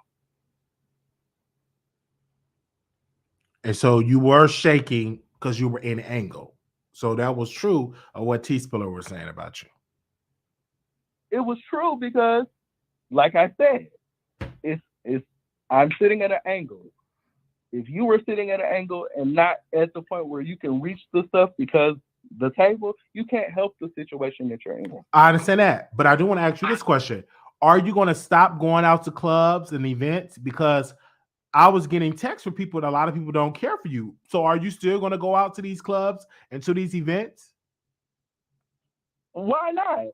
And so you were shaking because you were in angle. So that was true of what T Spiller was saying about you.
It was true because, like I said, I'm sitting at an angle. If you were sitting at an angle and not at the point where you can reach the stuff because the table, you can't help the situation that you're in.
I understand that, but I do want to ask you this question. Are you going to stop going out to clubs and events? Because I was getting texts from people and a lot of people don't care for you. So are you still going to go out to these clubs and to these events?
Why not?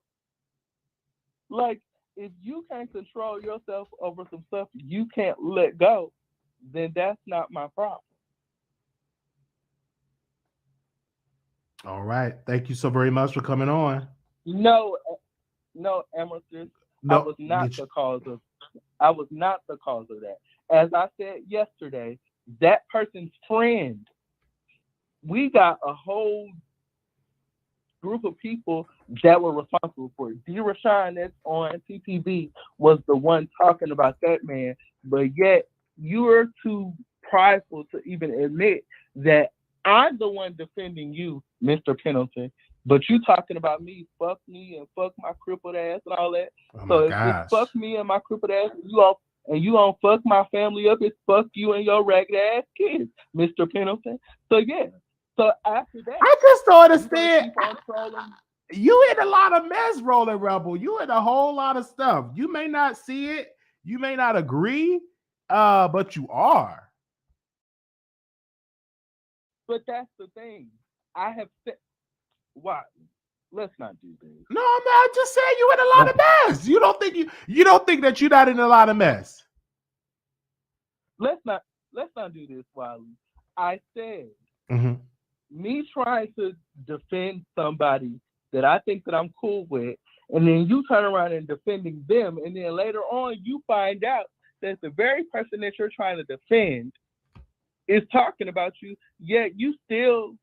Like, if you can't control yourself over some stuff you can't let go, then that's not my problem.
All right. Thank you so very much for coming on.
No, Amethyst. No, I was not the cause of that. As I said yesterday, that person's friend, we got a whole group of people that were responsible for it. D. Rashawn that's on TTV was the one talking about that man, but yet you're too prideful to even admit that I'm the one defending you, Mr. Pendleton, but you talking about me, fuck me and fuck my crippled ass and all that. So if it's fuck me and my crippled ass and you don't fuck my family up, it's fuck you and your ragged ass kids, Mr. Pendleton. So yeah. So after that,
I just don't understand. You in a lot of mess, Roland Rebel. You in a whole lot of stuff. You may not see it, you may not agree, but you are.
But that's the thing. I have said, why? Let's not do this.
No, I'm not just saying you in a lot of mess. You don't think that you're not in a lot of mess.
Let's not do this, Wiley. I said me trying to defend somebody that I think that I'm cool with, and then you turn around and defending them, and then later on you find out that the very person that you're trying to defend is talking about you, yet you still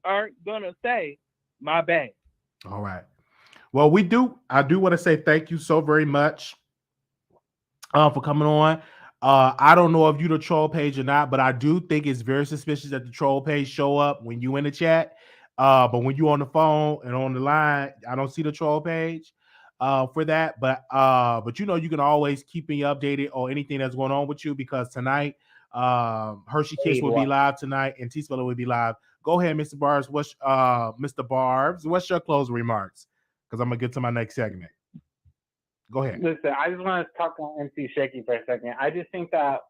aren't gonna say my bad.
All right. Well, I do want to say thank you so very much for coming on. I don't know if you the troll page or not, but I do think it's very suspicious that the troll page show up when you in the chat. But when you on the phone and on the line, I don't see the troll page for that. But you can always keep me updated on anything that's going on with you, because tonight Hershey Kiss will be live tonight and T Spiller will be live. Go ahead, Mr. Barbs. Mr. Barbs, what's your closing remarks? Because I'm gonna get to my next segment. Go ahead.
Listen, I just want to talk on MC Shakie for a second. I just think that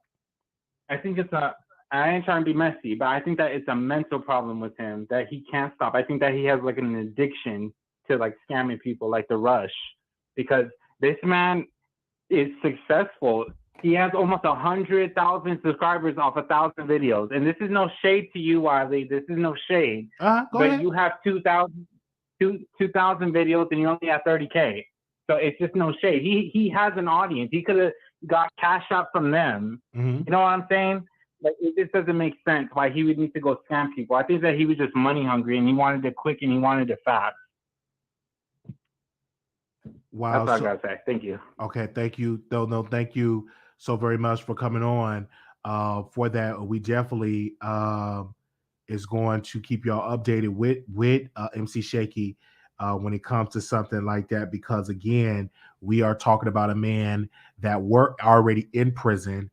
I ain't trying to be messy, but I think that it's a mental problem with him that he can't stop. I think that he has like an addiction to like scamming people like the Rush, because this man is successful. He has almost 100,000 subscribers off 1,000 videos. And this is no shade to you, Wiley. This is no shade.
Go ahead.
You have 2,000 videos and you only have 30K. So it's just no shade. He has an audience. He could have got cash out from them. You know what I'm saying? Like, it just doesn't make sense why he would need to go scam people. I think that he was just money hungry and he wanted it quick and he wanted it fast.
Wow.
That's all I gotta say. Thank you.
Okay, thank you. No, thank you so very much for coming on. for that. We definitely is going to keep y'all updated with MC Shakie when it comes to something like that, because again, we are talking about a man that worked already in prison,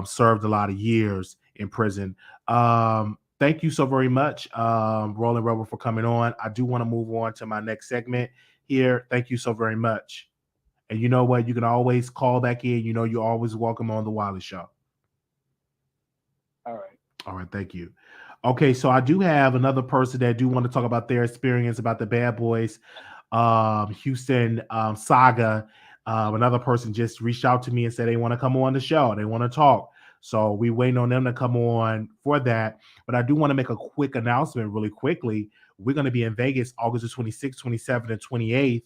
served a lot of years in prison. Thank you so very much, Roland Rebel, for coming on. I do want to move on to my next segment here. Thank you so very much. And you know what? You can always call back in. You know, you're always welcome on the Wiley Show.
All right.
All right. Thank you. Okay, so I do have another person that do want to talk about their experience about the Bad Boys Houston saga. Another person just reached out to me and said they want to come on the show. They want to talk. So we waiting on them to come on for that. But I do want to make a quick announcement really quickly. We're going to be in Vegas August the 26th, 27th, and 28th.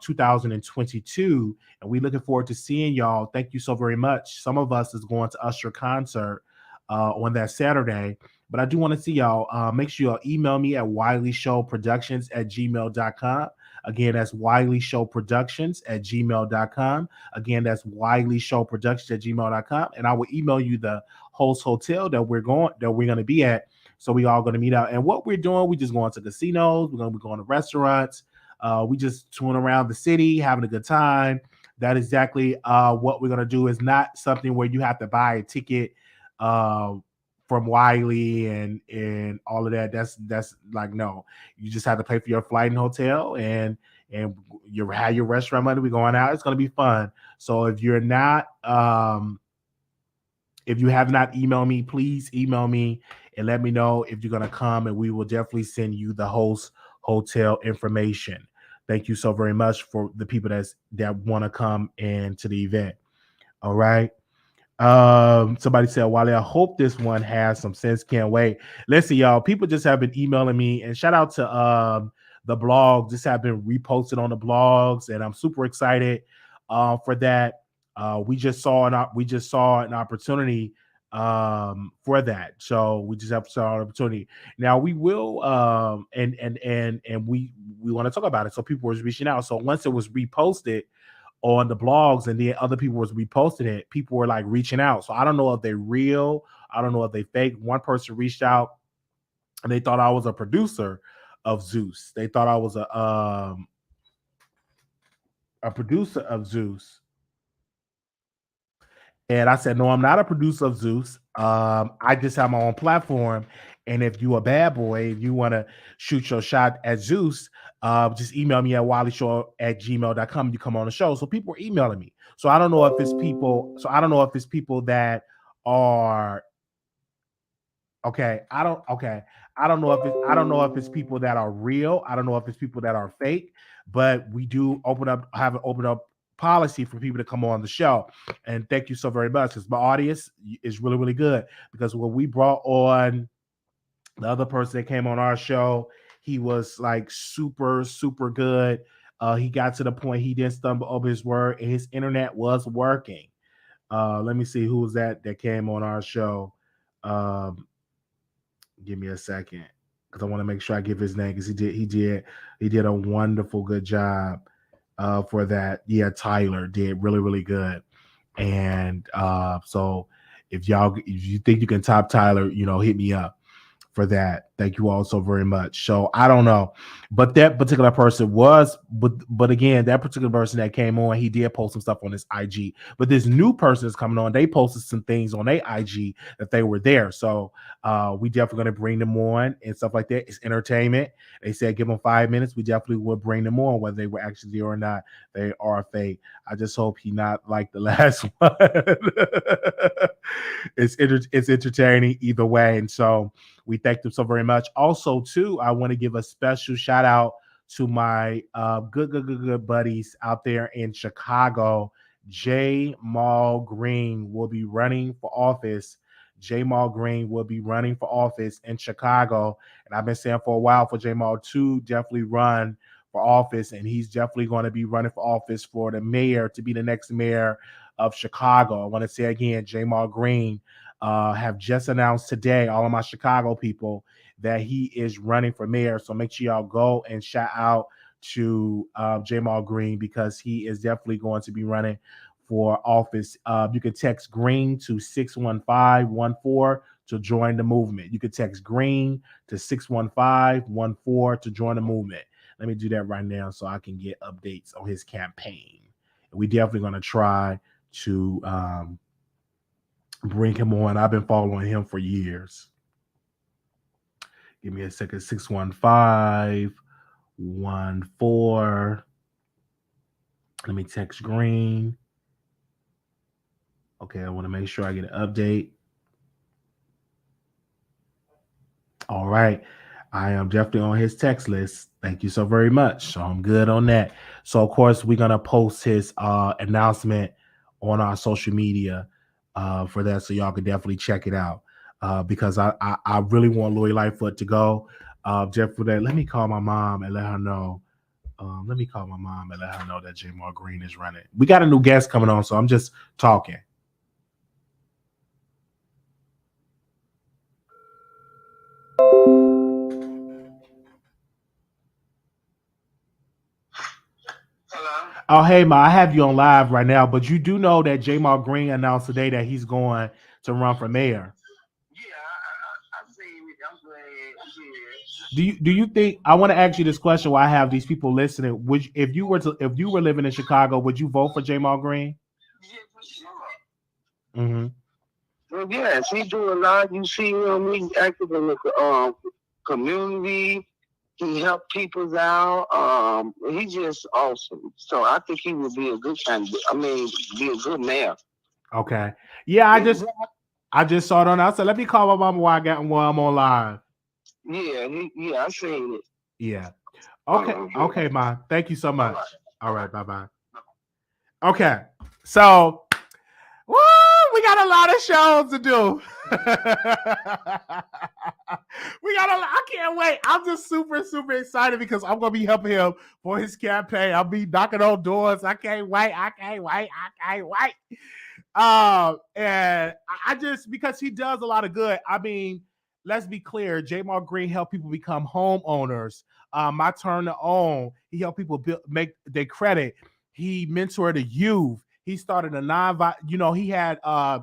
2022, and we're looking forward to seeing y'all. Thank you so very much. Some of us is going to Usher concert on that Saturday, but I do want to see y'all. Make sure y'all email me at wileyshowproductions@gmail.com. Again, that's wileyshowproductions@gmail.com. Again, that's wileyshowproductions@gmail.com, and I will email you the host hotel that we're going to be at. So we all going to meet out. And what we're doing, we just going to casinos. We're going to be going to restaurants. We just touring around the city, having a good time. That is exactly what we're gonna do. Is not something where you have to buy a ticket from Wiley and all of that. That's like, no. You just have to pay for your flight and hotel, and you have your restaurant money. We're going out. It's gonna be fun. So if you're not if you have not emailed me, please email me and let me know if you're gonna come, and we will definitely send you the host hotel information. Thank you so very much for the people that want to come into the event. All right. Somebody said, Wally, I hope this one has some sense. Can't wait. Listen, y'all, people just have been emailing me, and shout out to the blog. Just have been reposted on the blogs, and I'm super excited for that. We just saw an opportunity for that. So we just have to saw an opportunity. Now we will and we want to talk about it. So people was reaching out. So once it was reposted on the blogs and then other people was reposting it, people were like reaching out. So I don't know if they're real. I don't know if they fake. One person reached out and they thought I was a producer of Zeus. They thought I was a producer of Zeus. And I said, no, I'm not a producer of Zeus. I just have my own platform. And if you a bad boy, if you want to shoot your shot at Zeus, just email me at wileyshow@gmail.com. You come on the show. So people are emailing me. So I don't know if it's people. So I don't know if it's people that are okay. I don't know if it's people that are real. I don't know if it's people that are fake, but we do have an open up policy for people to come on the show. And thank you so very much, because my audience is really, really good. Because when we brought on the other person that came on our show, he was like super, super good. He got to the point he didn't stumble over his word, and his internet was working. Let me see who was that came on our show. Give me a second, because I want to make sure I give his name, because he did a wonderful good job for that. Yeah, Tyler did really, really good. And so if you think you can top Tyler, hit me up for that. Thank you all so very much. So I don't know, but that particular person but again, that particular person that came on, he did post some stuff on his IG. But this new person is coming on, they posted some things on their IG that they were there. So we definitely going to bring them on and stuff like that. It's entertainment. They said give them 5 minutes. We definitely would bring them on, whether they were actually there or not. They are fake. I just hope he not like the last one. It's entertaining either way, and so we thank them so very much. Also, too, I want to give a special shout out to my good buddies out there in Chicago. J. Mal Green will be running for office. J. Mal Green will be running for office in Chicago. And I've been saying for a while for J. Mal to definitely run for office. And he's definitely going to be running for office for the mayor, to be the next mayor of Chicago. I want to say again, J. Mal Green have just announced today, all of my Chicago people, that he is running for mayor. So make sure y'all go and shout out to J. Mal Green, because he is definitely going to be running for office. You can text GREEN to 61514 to join the movement. You can text GREEN to 61514 to join the movement. Let me do that right now so I can get updates on his campaign. We definitely going to try to bring him on. I've been following him for years. Give me a second. 61514. Let me text GREEN. Okay, I want to make sure I get an update. All right. I am definitely on his text list. Thank you so very much. So I'm good on that. So, of course, we're going to post his announcement on our social media for that. So y'all can definitely check it out because I really want Lori Lightfoot to go. Jeff, for that, let me call my mom and let her know. Let me call my mom and let her know that Jamar Green is running. We got a new guest coming on, so I'm just talking. Hello? Oh, hey, Ma, I have you on live right now, but you do know that Jamar Green announced today that he's going to run for mayor. Yeah, I've seen it. I'm glad. Do you think, I want to ask you this question while I have these people listening. Would if you were living in Chicago, would you vote for Jamar Green? Yeah, for sure. Mm-hmm.
Well, yes, he do a lot. You see him, he's active in the community. He helped people out. He's just awesome. So I think he would be a good candidate. I mean, be a good mayor.
Okay. Yeah, I just saw it on. I said, let me call my mama while I'm on live.
Yeah, I seen it.
Yeah. Okay. Okay, Ma. Thank you so much. All right. Bye-bye. Okay. So, woo, we got a lot of shows to do. I can't wait. I'm just super, super excited because I'm going to be helping him for his campaign. I'll be knocking on doors. I can't wait. And I just, because he does a lot of good. I mean, let's be clear. Jamar Green helped people become homeowners. My Turn to Own. He helped people make their credit. He mentored the youth. He started a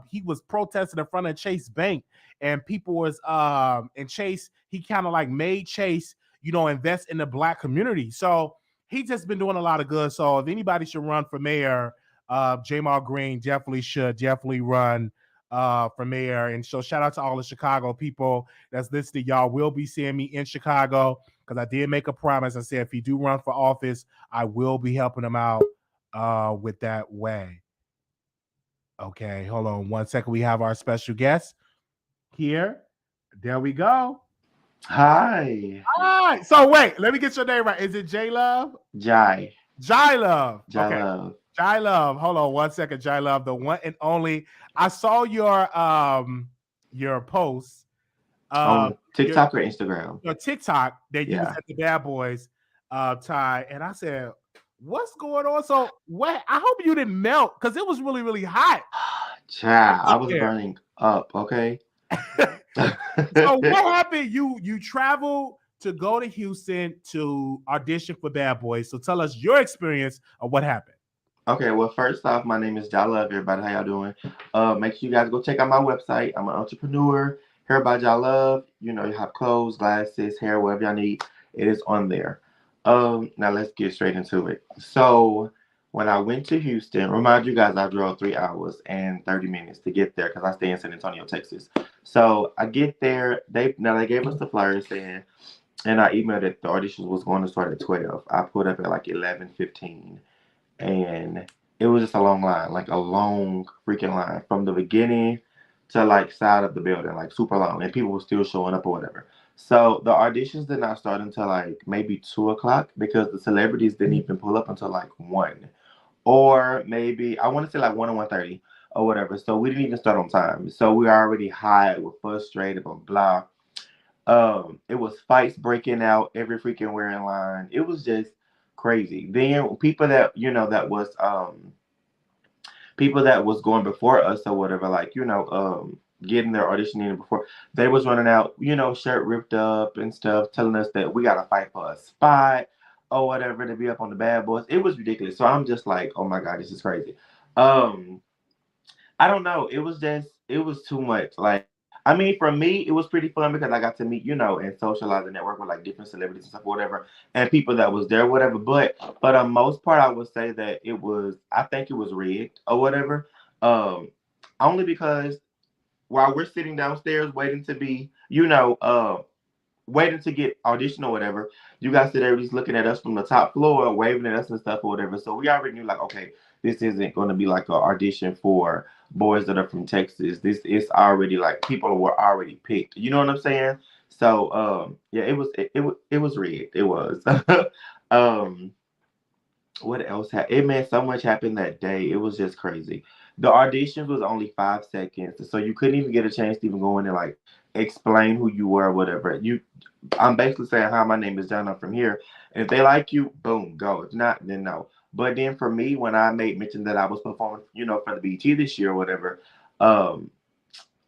he was protesting in front of Chase Bank, and people was and Chase, he kind of like made Chase, invest in the Black community. So he just been doing a lot of good. So if anybody should run for mayor, Jamar Green definitely run for mayor. And so shout out to all the Chicago people that's listening. Y'all will be seeing me in Chicago because I did make a promise. I said if he do run for office, I will be helping him out with that way. Okay, hold on 1 second. We have our special guest here. There we go.
Hi.
So wait, let me get your name right. Is it J Love?
Jai.
Jai Love.
Jai
Okay.
Love.
Jai Love. Hold on 1 second, Jai Love, the one and only. I saw your post
on TikTok or Instagram.
Your TikTok that you was at the Bad Boys tie, and I said, what's going on? So what? I hope you didn't melt because it was really, really hot.
Child, I was burning up. Okay.
So what happened? You traveled to go to Houston to audition for Bad Boys. So tell us your experience of what happened.
Okay, well, first off, my name is Jai Love. Everybody, how y'all doing? Make sure you guys go check out my website. I'm an entrepreneur. Hair by Jai Love. You have clothes, glasses, hair, whatever y'all need. It is on there. Now let's get straight into it. So when I went to Houston, remind you guys I drove 3 hours and 30 minutes to get there because I stay in San Antonio, Texas. So I get there. They gave us the flyer saying, and I emailed that the audition was going to start at 12. I pulled up at like 11:15, and it was just a long line, like a long freaking line from the beginning to like side of the building, like super long, and people were still showing up or whatever. So the auditions did not start until like maybe 2 o'clock because the celebrities didn't even pull up until like 1, or maybe I want to say like 1 or 1:30 or whatever. So we didn't even start on time. So we were already hot, we're frustrated, blah. It was fights breaking out every freaking where in line. It was just crazy. Then people that people that was going before us or whatever, like getting their audition in before, they was running out, shirt ripped up and stuff, telling us that we gotta fight for a spot or whatever to be up on the Bad Boys. It was ridiculous. So I'm just like, oh my God, this is crazy. I don't know. It was too much. Like, I mean, for me, it was pretty fun because I got to meet, and socialize and network with like different celebrities and stuff, whatever, and people that was there, whatever. But for the most part, I would say that I think it was rigged or whatever. Only because while we're sitting downstairs waiting to be, waiting to get audition or whatever, you guys sit there just looking at us from the top floor, waving at us and stuff or whatever. So we already knew like, okay, this isn't going to be like an audition for boys that are from Texas. This is already like people were already picked. You know what I'm saying? So yeah, it was rigged. It was. um, what else it man, so much happened that day. It was just crazy. The auditions was only 5 seconds, so you couldn't even get a chance to even go in and like explain who you were or whatever. I'm basically saying, hi, my name is John, I'm from here, and if they like you, boom, go. If not, then no. But then for me, when I made mention that I was performing, for the BT this year or whatever,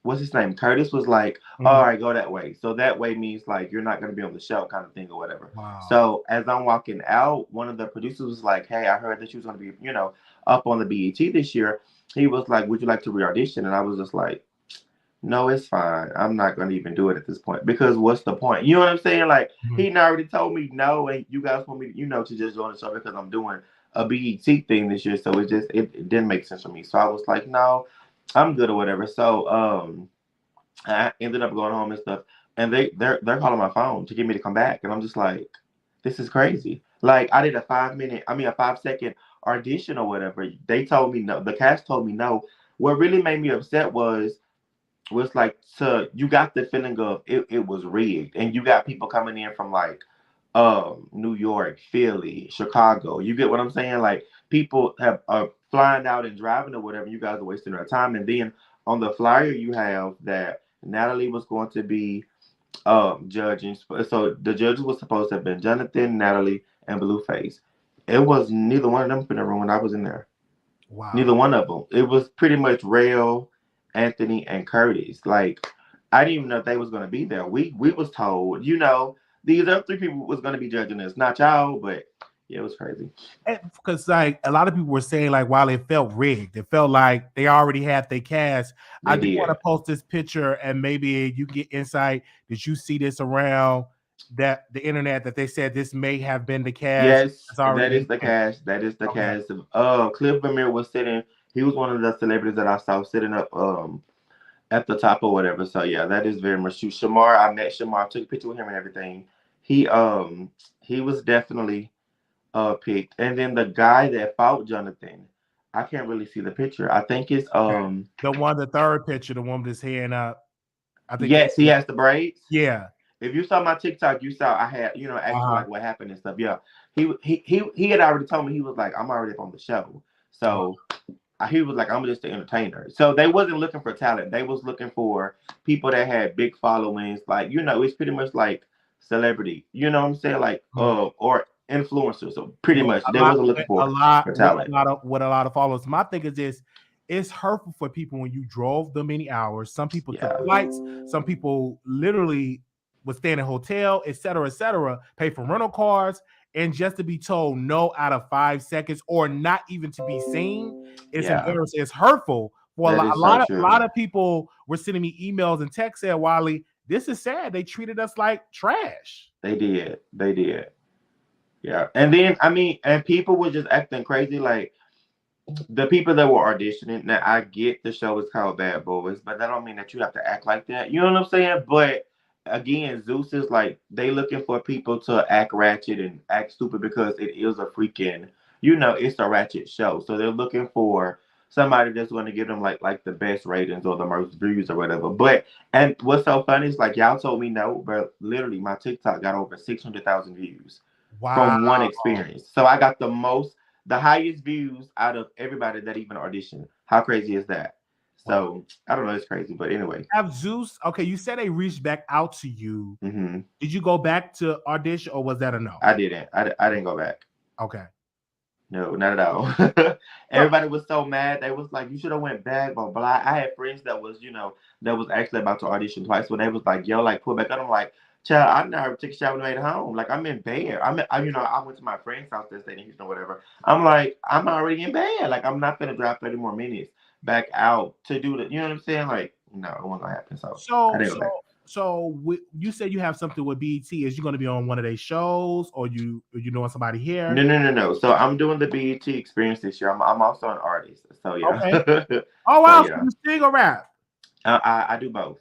what's his name? Curtis was like, all right, go that way. So that way means like you're not going to be on the show kind of thing or whatever.
Wow.
So as I'm walking out, one of the producers was like, hey, I heard that you was going to be, up on the BET this year. He was like, would you like to re-audition? And I was just like, no, it's fine. I'm not going to even do it at this point because what's the point? You know what I'm saying? Like he already told me no, and you guys want me, to just join the show because I'm doing a BET thing this year. So it didn't make sense for me. So I was like, no, I'm good or whatever. So I ended up going home and stuff, and they're calling my phone to get me to come back, and I'm just like, this is crazy. Like I did a 5-second audition or whatever. They told me no. The cast told me no. What really made me upset was like, so you got the feeling of it was rigged, and you got people coming in from like New York, Philly, Chicago. You get what I'm saying? Like people have flying out and driving or whatever. You guys are wasting their time. And then on the flyer you have that Natalie was going to be judging. So the judges was supposed to have been Jonathan, Natalie, and Blueface. It was neither one of them in the room when I was in there.
Wow.
Neither one of them. It was pretty much Rail, Anthony, and Curtis. Like I didn't even know if they was going to be there. We was told, these other 3 people was going to be judging us, not y'all, but yeah, it was crazy.
Because like a lot of people were saying, like, while it felt rigged, it felt like they already had their cast. I do want to post this picture, and maybe you get insight. Did you see this around the internet that they said this may have been the cast?
Yes, that is the cast. That is the cast. Cliff Vermeer was sitting. He was one of the celebrities that I saw sitting up at the top or whatever. So yeah, that is very much true. Shamar, I met Shamar, took a picture with him and everything. He was definitely picked. And then the guy that fought Jonathan, I can't really see the picture. I think it's
the third picture, the one with his hand up.
I think yes, he has the braids.
Yeah.
If you saw my TikTok, you saw I had, asking like what happened and stuff. Yeah. He had already told me, he was like, I'm already on the show. So he was like, I'm just an entertainer. So they wasn't looking for talent. They was looking for people that had big followings. Like, it's pretty much like celebrity. You know what I'm saying? Like, or influencers. So pretty much they wasn't looking for talent.
With a lot of followers. My thing is this: it's hurtful for people when you drove the many hours. Some people took flights. Some people literally would stay in a hotel, et cetera, pay for rental cars, and just to be told no out of 5 seconds or not even to be seen, it's embarrassing. It's hurtful. For a lot of people were sending me emails and texts saying, Wiley, this is sad. They treated us like trash.
They did. Yeah. And then, and people were just acting crazy. Like, the people that were auditioning, now I get the show is called Bad Boys, but that don't mean that you have to act like that. You know what I'm saying? But again, Zeus is like, they looking for people to act ratchet and act stupid because it is a freaking, it's a ratchet show. So they're looking for somebody that's going to give them like the best ratings or the most views or whatever. But, and what's so funny is like, y'all told me no, but literally my TikTok got over 600,000 views from one experience. So I got the highest views out of everybody that even auditioned. How crazy is that? So I don't know, it's crazy, but anyway.
Have Zeus? Okay, you said they reached back out to you.
Mm-hmm.
Did you go back to audition, or was that a no?
I didn't. I didn't go back.
Okay.
No, not at all. Everybody was so mad. They was like, you should have went back, blah, blah. I had friends that was, that was actually about to audition twice, but they was like, yo, like, pull back up. I'm like, Child, I never took a shower and made it home. Like, I'm in bed. I went to my friend's house that stayed in Houston or whatever. I'm like, I'm already in bed. Like, I'm not gonna drive 30 more minutes back out to do the, you know what I'm saying? Like, no, it wasn't gonna happen. So I didn't go back.
You said you have something with BET. Is you going to be on one of their shows, or you knowing somebody here?
No. So I'm doing the BET experience this year. I'm also an artist. So yeah.
Okay. Oh wow! So you sing or rap?
I do both.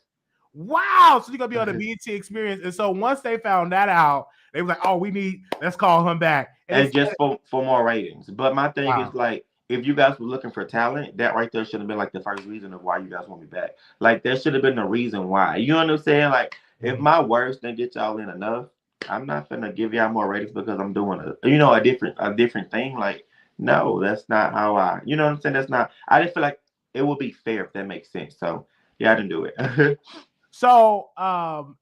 Wow! So you're gonna be on the BET experience, and so once they found that out, they were like, "Oh, let's call him back."
And just for more ratings. But my thing is like, if you guys were looking for talent, that right there should have been like the first reason of why you guys want me back. Like, there should have been a reason why. You know what I'm saying? Like, if my words didn't get y'all in enough, I'm not gonna give y'all more ratings because I'm doing a different thing. Like, no, that's not how you know what I'm saying? That's not. I didn't feel like it would be fair, if that makes sense. So yeah, I didn't do it.
So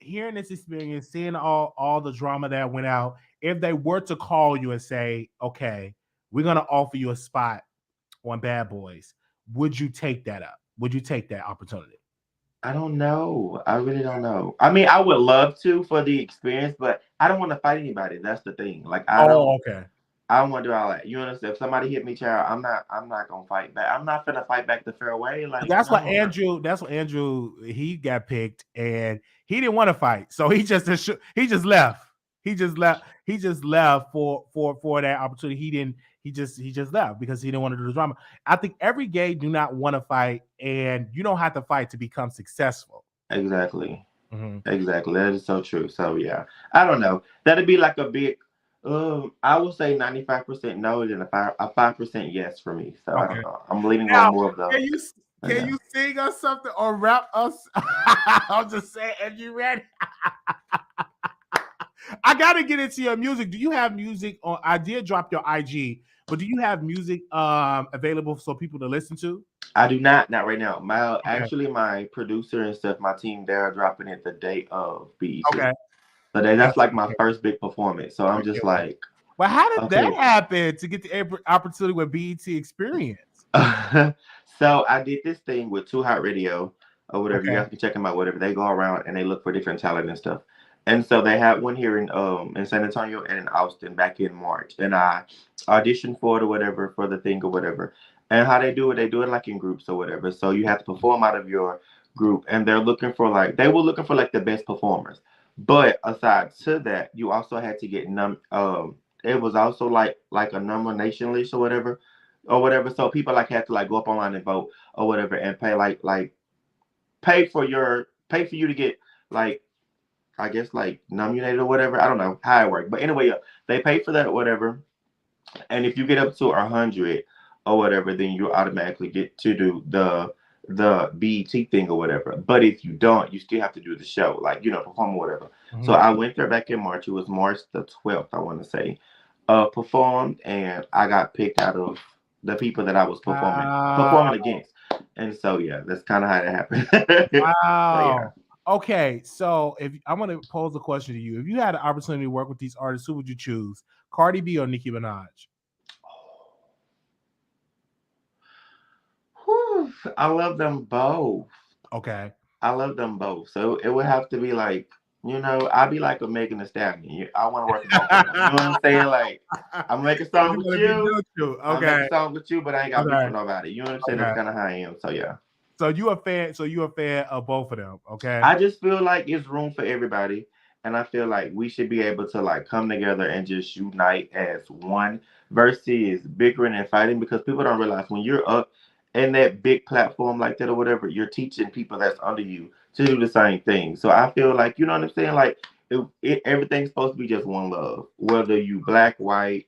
hearing this experience, seeing all the drama that went out, if they were to call you and say, "Okay, we're gonna offer you a spot on Bad Boys," would you take that up? Would you take that opportunity?
I don't know. I really don't know. I mean, I would love to for the experience, but I don't want to fight anybody. That's the thing. Like, I don't want to do all that. You understand? If somebody hit me, child, I'm not gonna fight back. I'm not gonna fight back the fair way. Like,
that's what Andrew. He got picked, and he didn't want to fight, so he just left. He just left for that opportunity. He just left because he didn't want to do the drama. I think every gay do not want to fight, and you don't have to fight to become successful.
Exactly. Exactly. That is so true. So yeah, I don't know. That'd be like a big. I would say 95% no, and a 5% yes for me. So I don't know. I'm leaning on more of those.
Can you sing us something or rap us? I'm just saying, are you ready? I gotta get into your music. Do you have music on? I did drop your IG, but do you have music available for people to listen to?
I do not right now. Actually, my producer and stuff, my team, they're dropping it the day of BET. Okay. So that's like my first big performance. So I'm just like,
well, how did that happen to get the opportunity with BET experience?
So I did this thing with Too Hot Radio or whatever. You guys can check them out. Whatever, they go around and they look for different talent and stuff. And so they had one here in San Antonio and in Austin back in March. And I auditioned for it or whatever, for the thing or whatever. And how they do it like in groups or whatever. So you have to perform out of your group, and they were looking for like the best performers. But aside to that, you also had to get it was also like a nomination list or whatever. So people like had to like go up online and vote or whatever, and pay for you to get like, I guess, like nominated or whatever. I don't know how it worked, but anyway, yeah, they pay for that or whatever. And if you get up to 100 or whatever, then you automatically get to do the BET thing or whatever. But if you don't, you still have to do the show, like, perform or whatever. So I went there back in March. It was March the 12th, I want to say. Performed, and I got picked out of the people that I was performing against. And so yeah, that's kind of how that happened.
Wow. Okay, so if I'm going to pose a question to you, if you had an opportunity to work with these artists, who would you choose, Cardi B or Nicki Minaj?
I love them both.
Okay,
I love them both. So it would have to be like, I'd be like a Megan Thee Stallion. I want to work with both of them. You know what I'm saying? Like, I'm making a song with you.
Okay,
I'm making a song with you, but I ain't got beef with nobody. You know what I'm saying? That's kind of how I am. So yeah.
So you a fan of both of them, okay?
I just feel like it's room for everybody, and I feel like we should be able to like come together and just unite as one versus bickering and fighting, because people don't realize when you're up in that big platform like that or whatever, you're teaching people that's under you to do the same thing. So I feel like, you know what I'm saying? Like everything's supposed to be just one love, whether you black, white,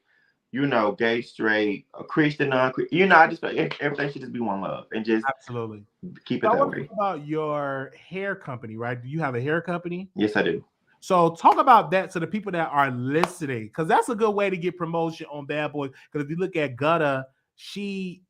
gay, straight, a Christian, non-Christian. I just feel like everything should just be one love and just
absolutely
keep it that way.
Talk about your hair company, right? Do you have a hair company?
Yes, I do.
So talk about that to the people that are listening, because that's a good way to get promotion on Bad Boys. Because if you look at Gutta, he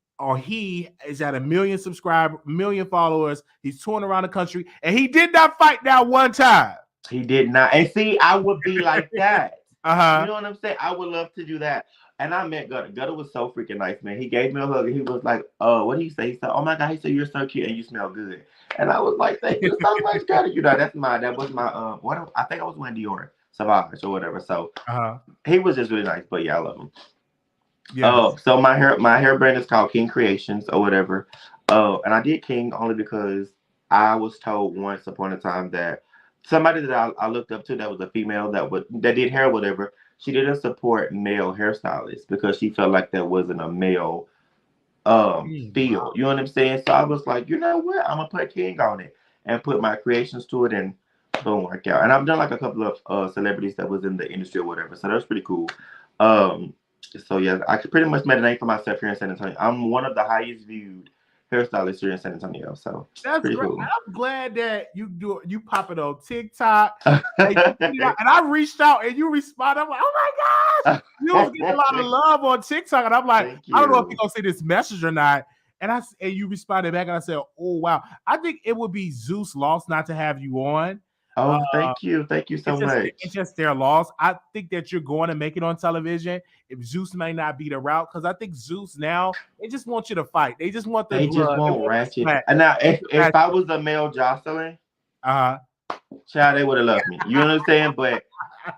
is at 1 million subscribers, 1 million followers. He's touring around the country, and he did not fight that one time.
He did not. And see, I would be like that. You know what I'm saying? I would love to do that. And I met Gutta. Gutta was so freaking nice, man. He gave me a hug, and he was like, what did he say? He said, oh my God, he said, you're so cute and you smell good. And I was like, thank you so much, God. That was my what I think I was wearing Dior Savage or whatever. So he was just really nice. But yeah, I love him. Yeah. So my hair brand is called King Creations or whatever. And I did King only because I was told once upon a time that somebody that I looked up to that was a female that did hair or whatever, she didn't support male hairstylists because she felt like there wasn't a male feel. You know what I'm saying? So I was like, you know what? I'm gonna put King on it and put my creations to it and boom, work out. And I've done like a couple of celebrities that was in the industry or whatever. So that was pretty cool. So yeah, I pretty much made a name for myself here in San Antonio. I'm one of the highest viewed hairstylists here in San Antonio. So
that's pretty great. Cool. I'm glad that you pop it on TikTok. And I reached out and you responded. I'm like, oh my gosh, you was getting a lot of love on TikTok. And I'm like, I don't know if you're gonna see this message or not. And you responded back and I said, oh wow. I think it would be Zeus lost not to have you on.
Oh, thank you so much.
It's just their loss. I think that you're going to make it on television. If Zeus may not be the route, because I think Zeus now they just want you to fight. They just want
just want ratchet. And now, if I was a male Jocelyn, child, they would have loved me. You know what I'm saying? But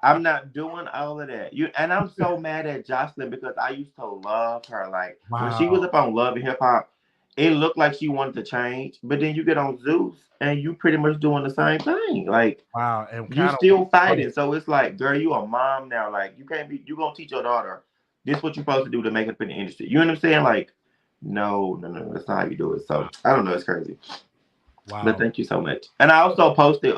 I'm not doing all of that. And I'm so mad at Jocelyn because I used to love her. Like when she was up on Love and Hip Hop, it looked like she wanted to change. But then you get on Zeus. And you pretty much doing the same thing. Like, wow, and you still fighting. So it's like, girl, you a mom now. Like, you can't be, you gonna teach your daughter this what you're supposed to do to make it in the industry. You know what I'm saying? Like, no, that's not how you do it. So I don't know, it's crazy. Wow. But thank you so much. And I also posted,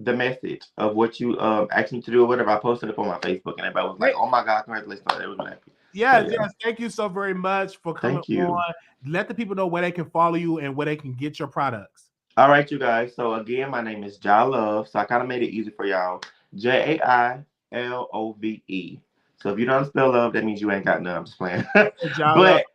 the message of what you asked me to do or whatever. I posted it on my Facebook and everybody was like, oh my God, congratulations. It was happy.
Yes, thank you so very much for coming on. Let the people know where they can follow you and where they can get your products.
All right, you guys. So again, my name is Ja Love. So I kind of made it easy for y'all. JAILOVE. So if you don't spell love, that means you ain't got none. I'm just playing. But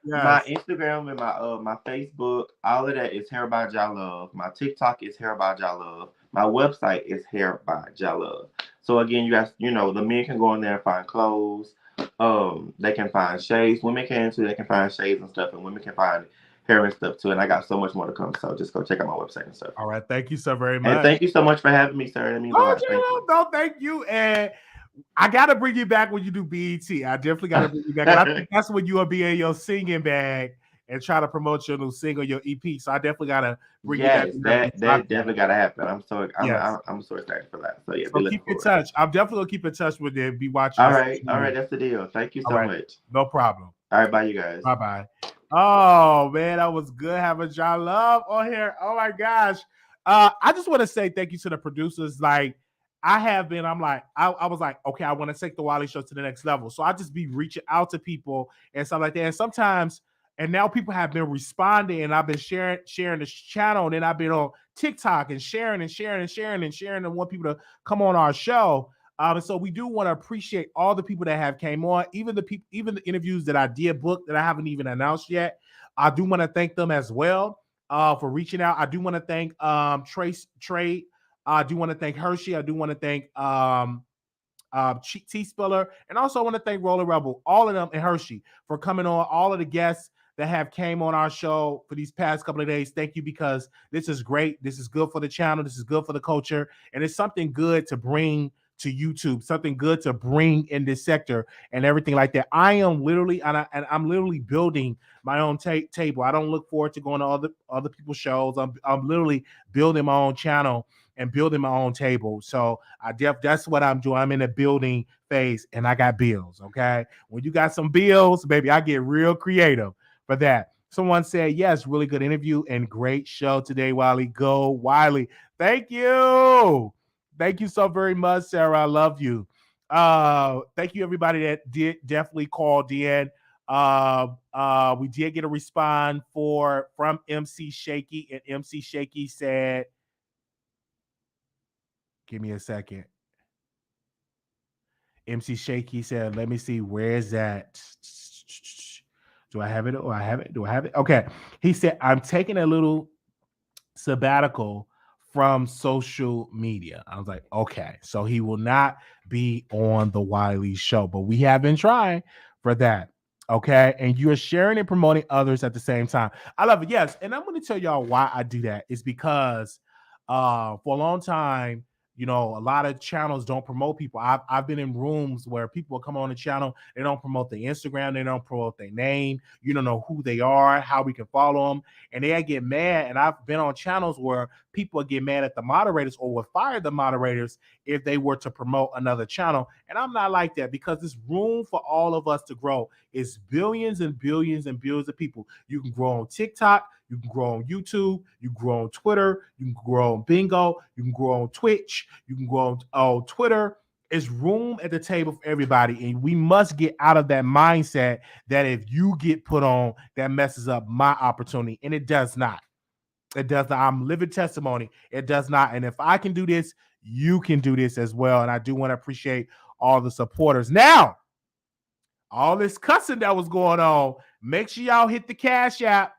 my Instagram and my Facebook, all of that is Hair by Ja Love. My TikTok is Hair by Ja Love. My website is Hair by Ja Love. So again, you guys, the men can go in there and find clothes. They can find shades. Women can too. They can find shades and stuff, and women can find hair and stuff too. And I got so much more to come. So just go check out my website and stuff.
All right, thank you so very much.
And thank you so much for having me, sir. That means a lot.
Thank you. And I gotta bring you back when you do BET. I definitely gotta bring you back. And I think that's when you will be in your singing bag and try to promote your new single, your EP. So I definitely gotta bring you back.
That definitely gotta happen. I'm so excited for that. So yeah,
so keep in touch. I'm definitely gonna keep in touch with you. Be watching.
All right, that's the deal. Thank you so much.
No problem.
All right, bye, you guys.
Bye. Oh man, that was good having Ja Love on here. Oh my gosh. I just want to say thank you to the producers. Like I was like, okay, I want to take the Wiley Show to the next level. So I just be reaching out to people and stuff like that. And sometimes. And now people have been responding, and I've been sharing this channel, and then I've been on TikTok and sharing and want people to come on our show. And so we do want to appreciate all the people that have came on, even the interviews that I did book that I haven't even announced yet. I do want to thank them as well for reaching out. I do want to thank Trey. I do want to thank Hershey. I do want to thank Spilla, and also I want to thank Roland Rebel, all of them, and Hershey for coming on. All of the guests that have came on our show for these past couple of days. Thank you, because this is great. This is good for the channel. This is good for the culture. And it's something good to bring to YouTube, something good to bring in this sector and everything like that. I'm literally building my own table. I don't look forward to going to other people's shows. I'm literally building my own channel and building my own table. So that's what I'm doing. I'm in a building phase and I got bills. Okay. When you got some bills, baby, I get real creative for that. Someone said, yes, really good interview and great show today, Wiley. Go, Wiley. Thank you. Thank you so very much, Sarah. I love you. Thank you, everybody that did definitely called in. We did get a response from MC Shakie, and MC Shakie said, give me a second. MC Shakie said, let me see, where is that? Do I have it? Do I have it? Okay. He said, I'm taking a little sabbatical from social media. I was like, okay. So he will not be on the Wiley Show, but we have been trying for that. Okay, and you're sharing and promoting others at the same time. I love it. Yes, and I'm going to tell y'all why I do that. It's because for a long time, you know, a lot of channels don't promote people. I've been in rooms where people come on the channel, they don't promote their Instagram, they don't promote their name, you don't know who they are, how we can follow them, and they get mad. And I've been on channels where people get mad at the moderators or would fire the moderators if they were to promote another channel. And I'm not like that because there's room for all of us to grow. It's billions and billions and billions of people. You can grow on TikTok, you can grow on YouTube, you can grow on Twitter, you can grow on Bingo, you can grow on Twitch, you can grow on Twitter. There's room at the table for everybody, and we must get out of that mindset that if you get put on, that messes up my opportunity, and it does not. It does not. I'm living testimony. It does not. And if I can do this, you can do this as well. And I do want to appreciate all the supporters. Now, all this cussing that was going on, make sure y'all hit the Cash App.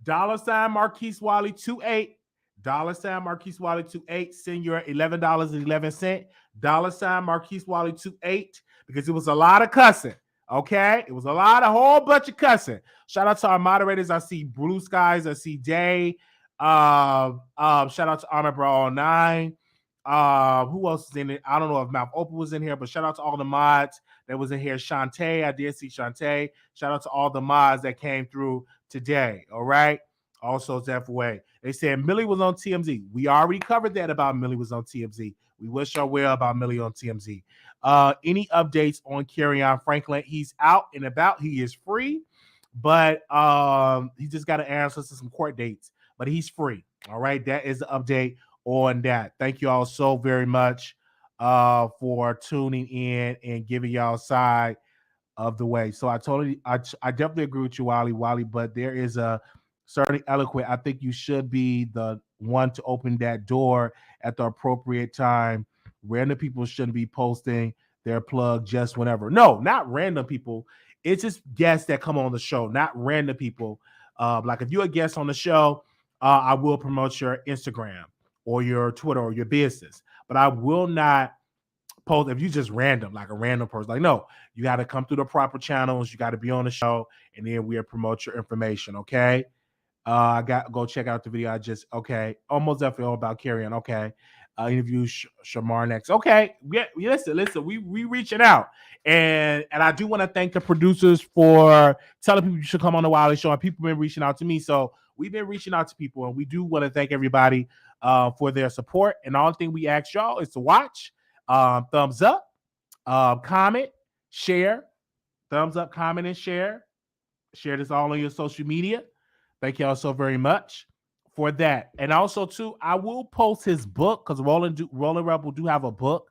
$ Marquise Wiley 28. $ Marquise Wiley 28. Send your $11.11. $ Marquise Wiley 28, because it was a lot of cussing. Okay, it was a whole bunch of cussing. Shout out to our moderators. I see Blue Skies. I see Day. Shout out to Armor Bro 9. Who else is in it? I don't know if Mouth Open was in here, but shout out to all the mods that was in here. Shantae, I did see Shantae. Shout out to all the mods that came through today. All right. Also, Zephyr. They said Millie was on TMZ. We already covered that about Millie was on TMZ. We wish y'all well about Millie on TMZ. Any updates on Kerryon Franklin? He's out and about. He is free, but he just got to answer to some court dates. But he's free. All right. That is the update on that. Thank you all so very much for tuning in and giving y'all side of the way. So I definitely agree with you, Wiley, but there is a certainly eloquent. I think you should be the one to open that door at the appropriate time. Random people shouldn't be posting their plug just whenever. No, not random people. It's just guests that come on the show, not random people. Like if you're a guest on the show, I will promote your Instagram or your Twitter or your business, but I will not post if you just random, like a random person. Like, no, you got to come through the proper channels. You got to be on the show, and then we'll promote your information. Okay. I got go check out the video. Almost definitely all about Kerryon. Okay. Interview Shamar next. Okay. Yeah, listen, we reaching out. And I do want to thank the producers for telling people you should come on the Wiley Show. And people have been reaching out to me. So we've been reaching out to people, and we do want to thank everybody for their support. And the only thing we ask y'all is to watch, thumbs up, comment, share, thumbs up, comment, and share. Share this all on your social media. Thank y'all so very much for that. And also, too, I will post his book because Roland Rebel do have a book.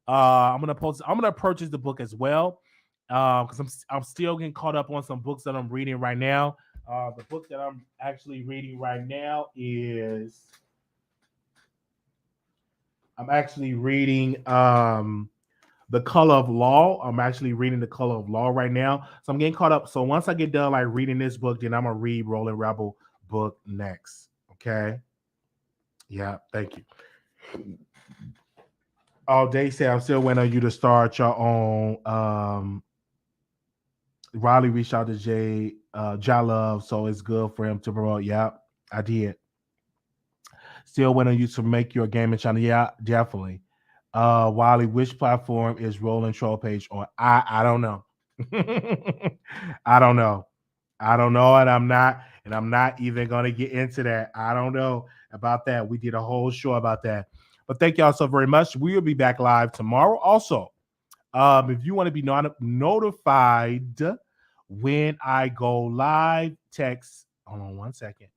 I'm gonna purchase the book as well because I'm still getting caught up on some books that I'm reading right now. The book that I'm actually reading right now is I'm actually reading The Color of Law. I'm actually reading The Color of Law right now. So I'm getting caught up. So once I get done like reading this book, then I'm gonna read Roland Rebel book next. Okay. Yeah, thank you. Oh, they say I'm still waiting on you to start your own. Riley reached out to Jay Love, so it's good for him to promote. Yeah, I did. Still waiting on you to make your gaming channel. Yeah, definitely. Wiley, which platform is Roland Troll page on? I don't know. I don't know. And I'm not even gonna get into that. I don't know about that. We did a whole show about that. But thank y'all so very much. We will be back live tomorrow. Also, if you want to be notified when I go live, text. Hold on 1 second.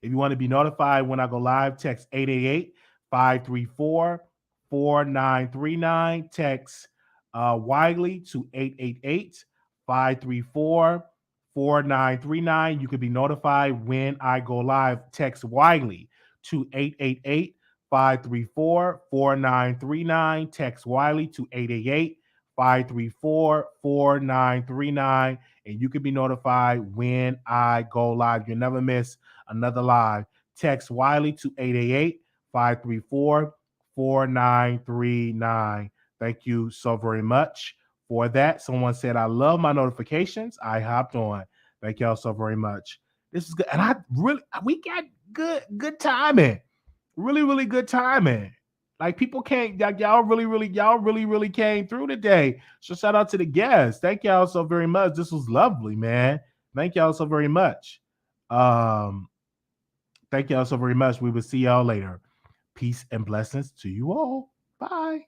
If you want to be notified when I go live, text 888-534-4939. Text Wiley to 888-534-4939. You can be notified when I go live. Text Wiley to 888-534-4939. Text Wiley to 888-534-4939. And you can be notified when I go live. You'll never miss another live. Text Wiley to 888-534-4939. Thank you so very much for that. Someone said, I love my notifications. I hopped on. Thank y'all so very much. This is good. And we got good timing. Really, really good timing. Like people can't, y'all really came through today. So shout out to the guests. Thank y'all so very much. This was lovely, man. Thank y'all so very much. Thank y'all so very much. We will see y'all later. Peace and blessings to you all. Bye.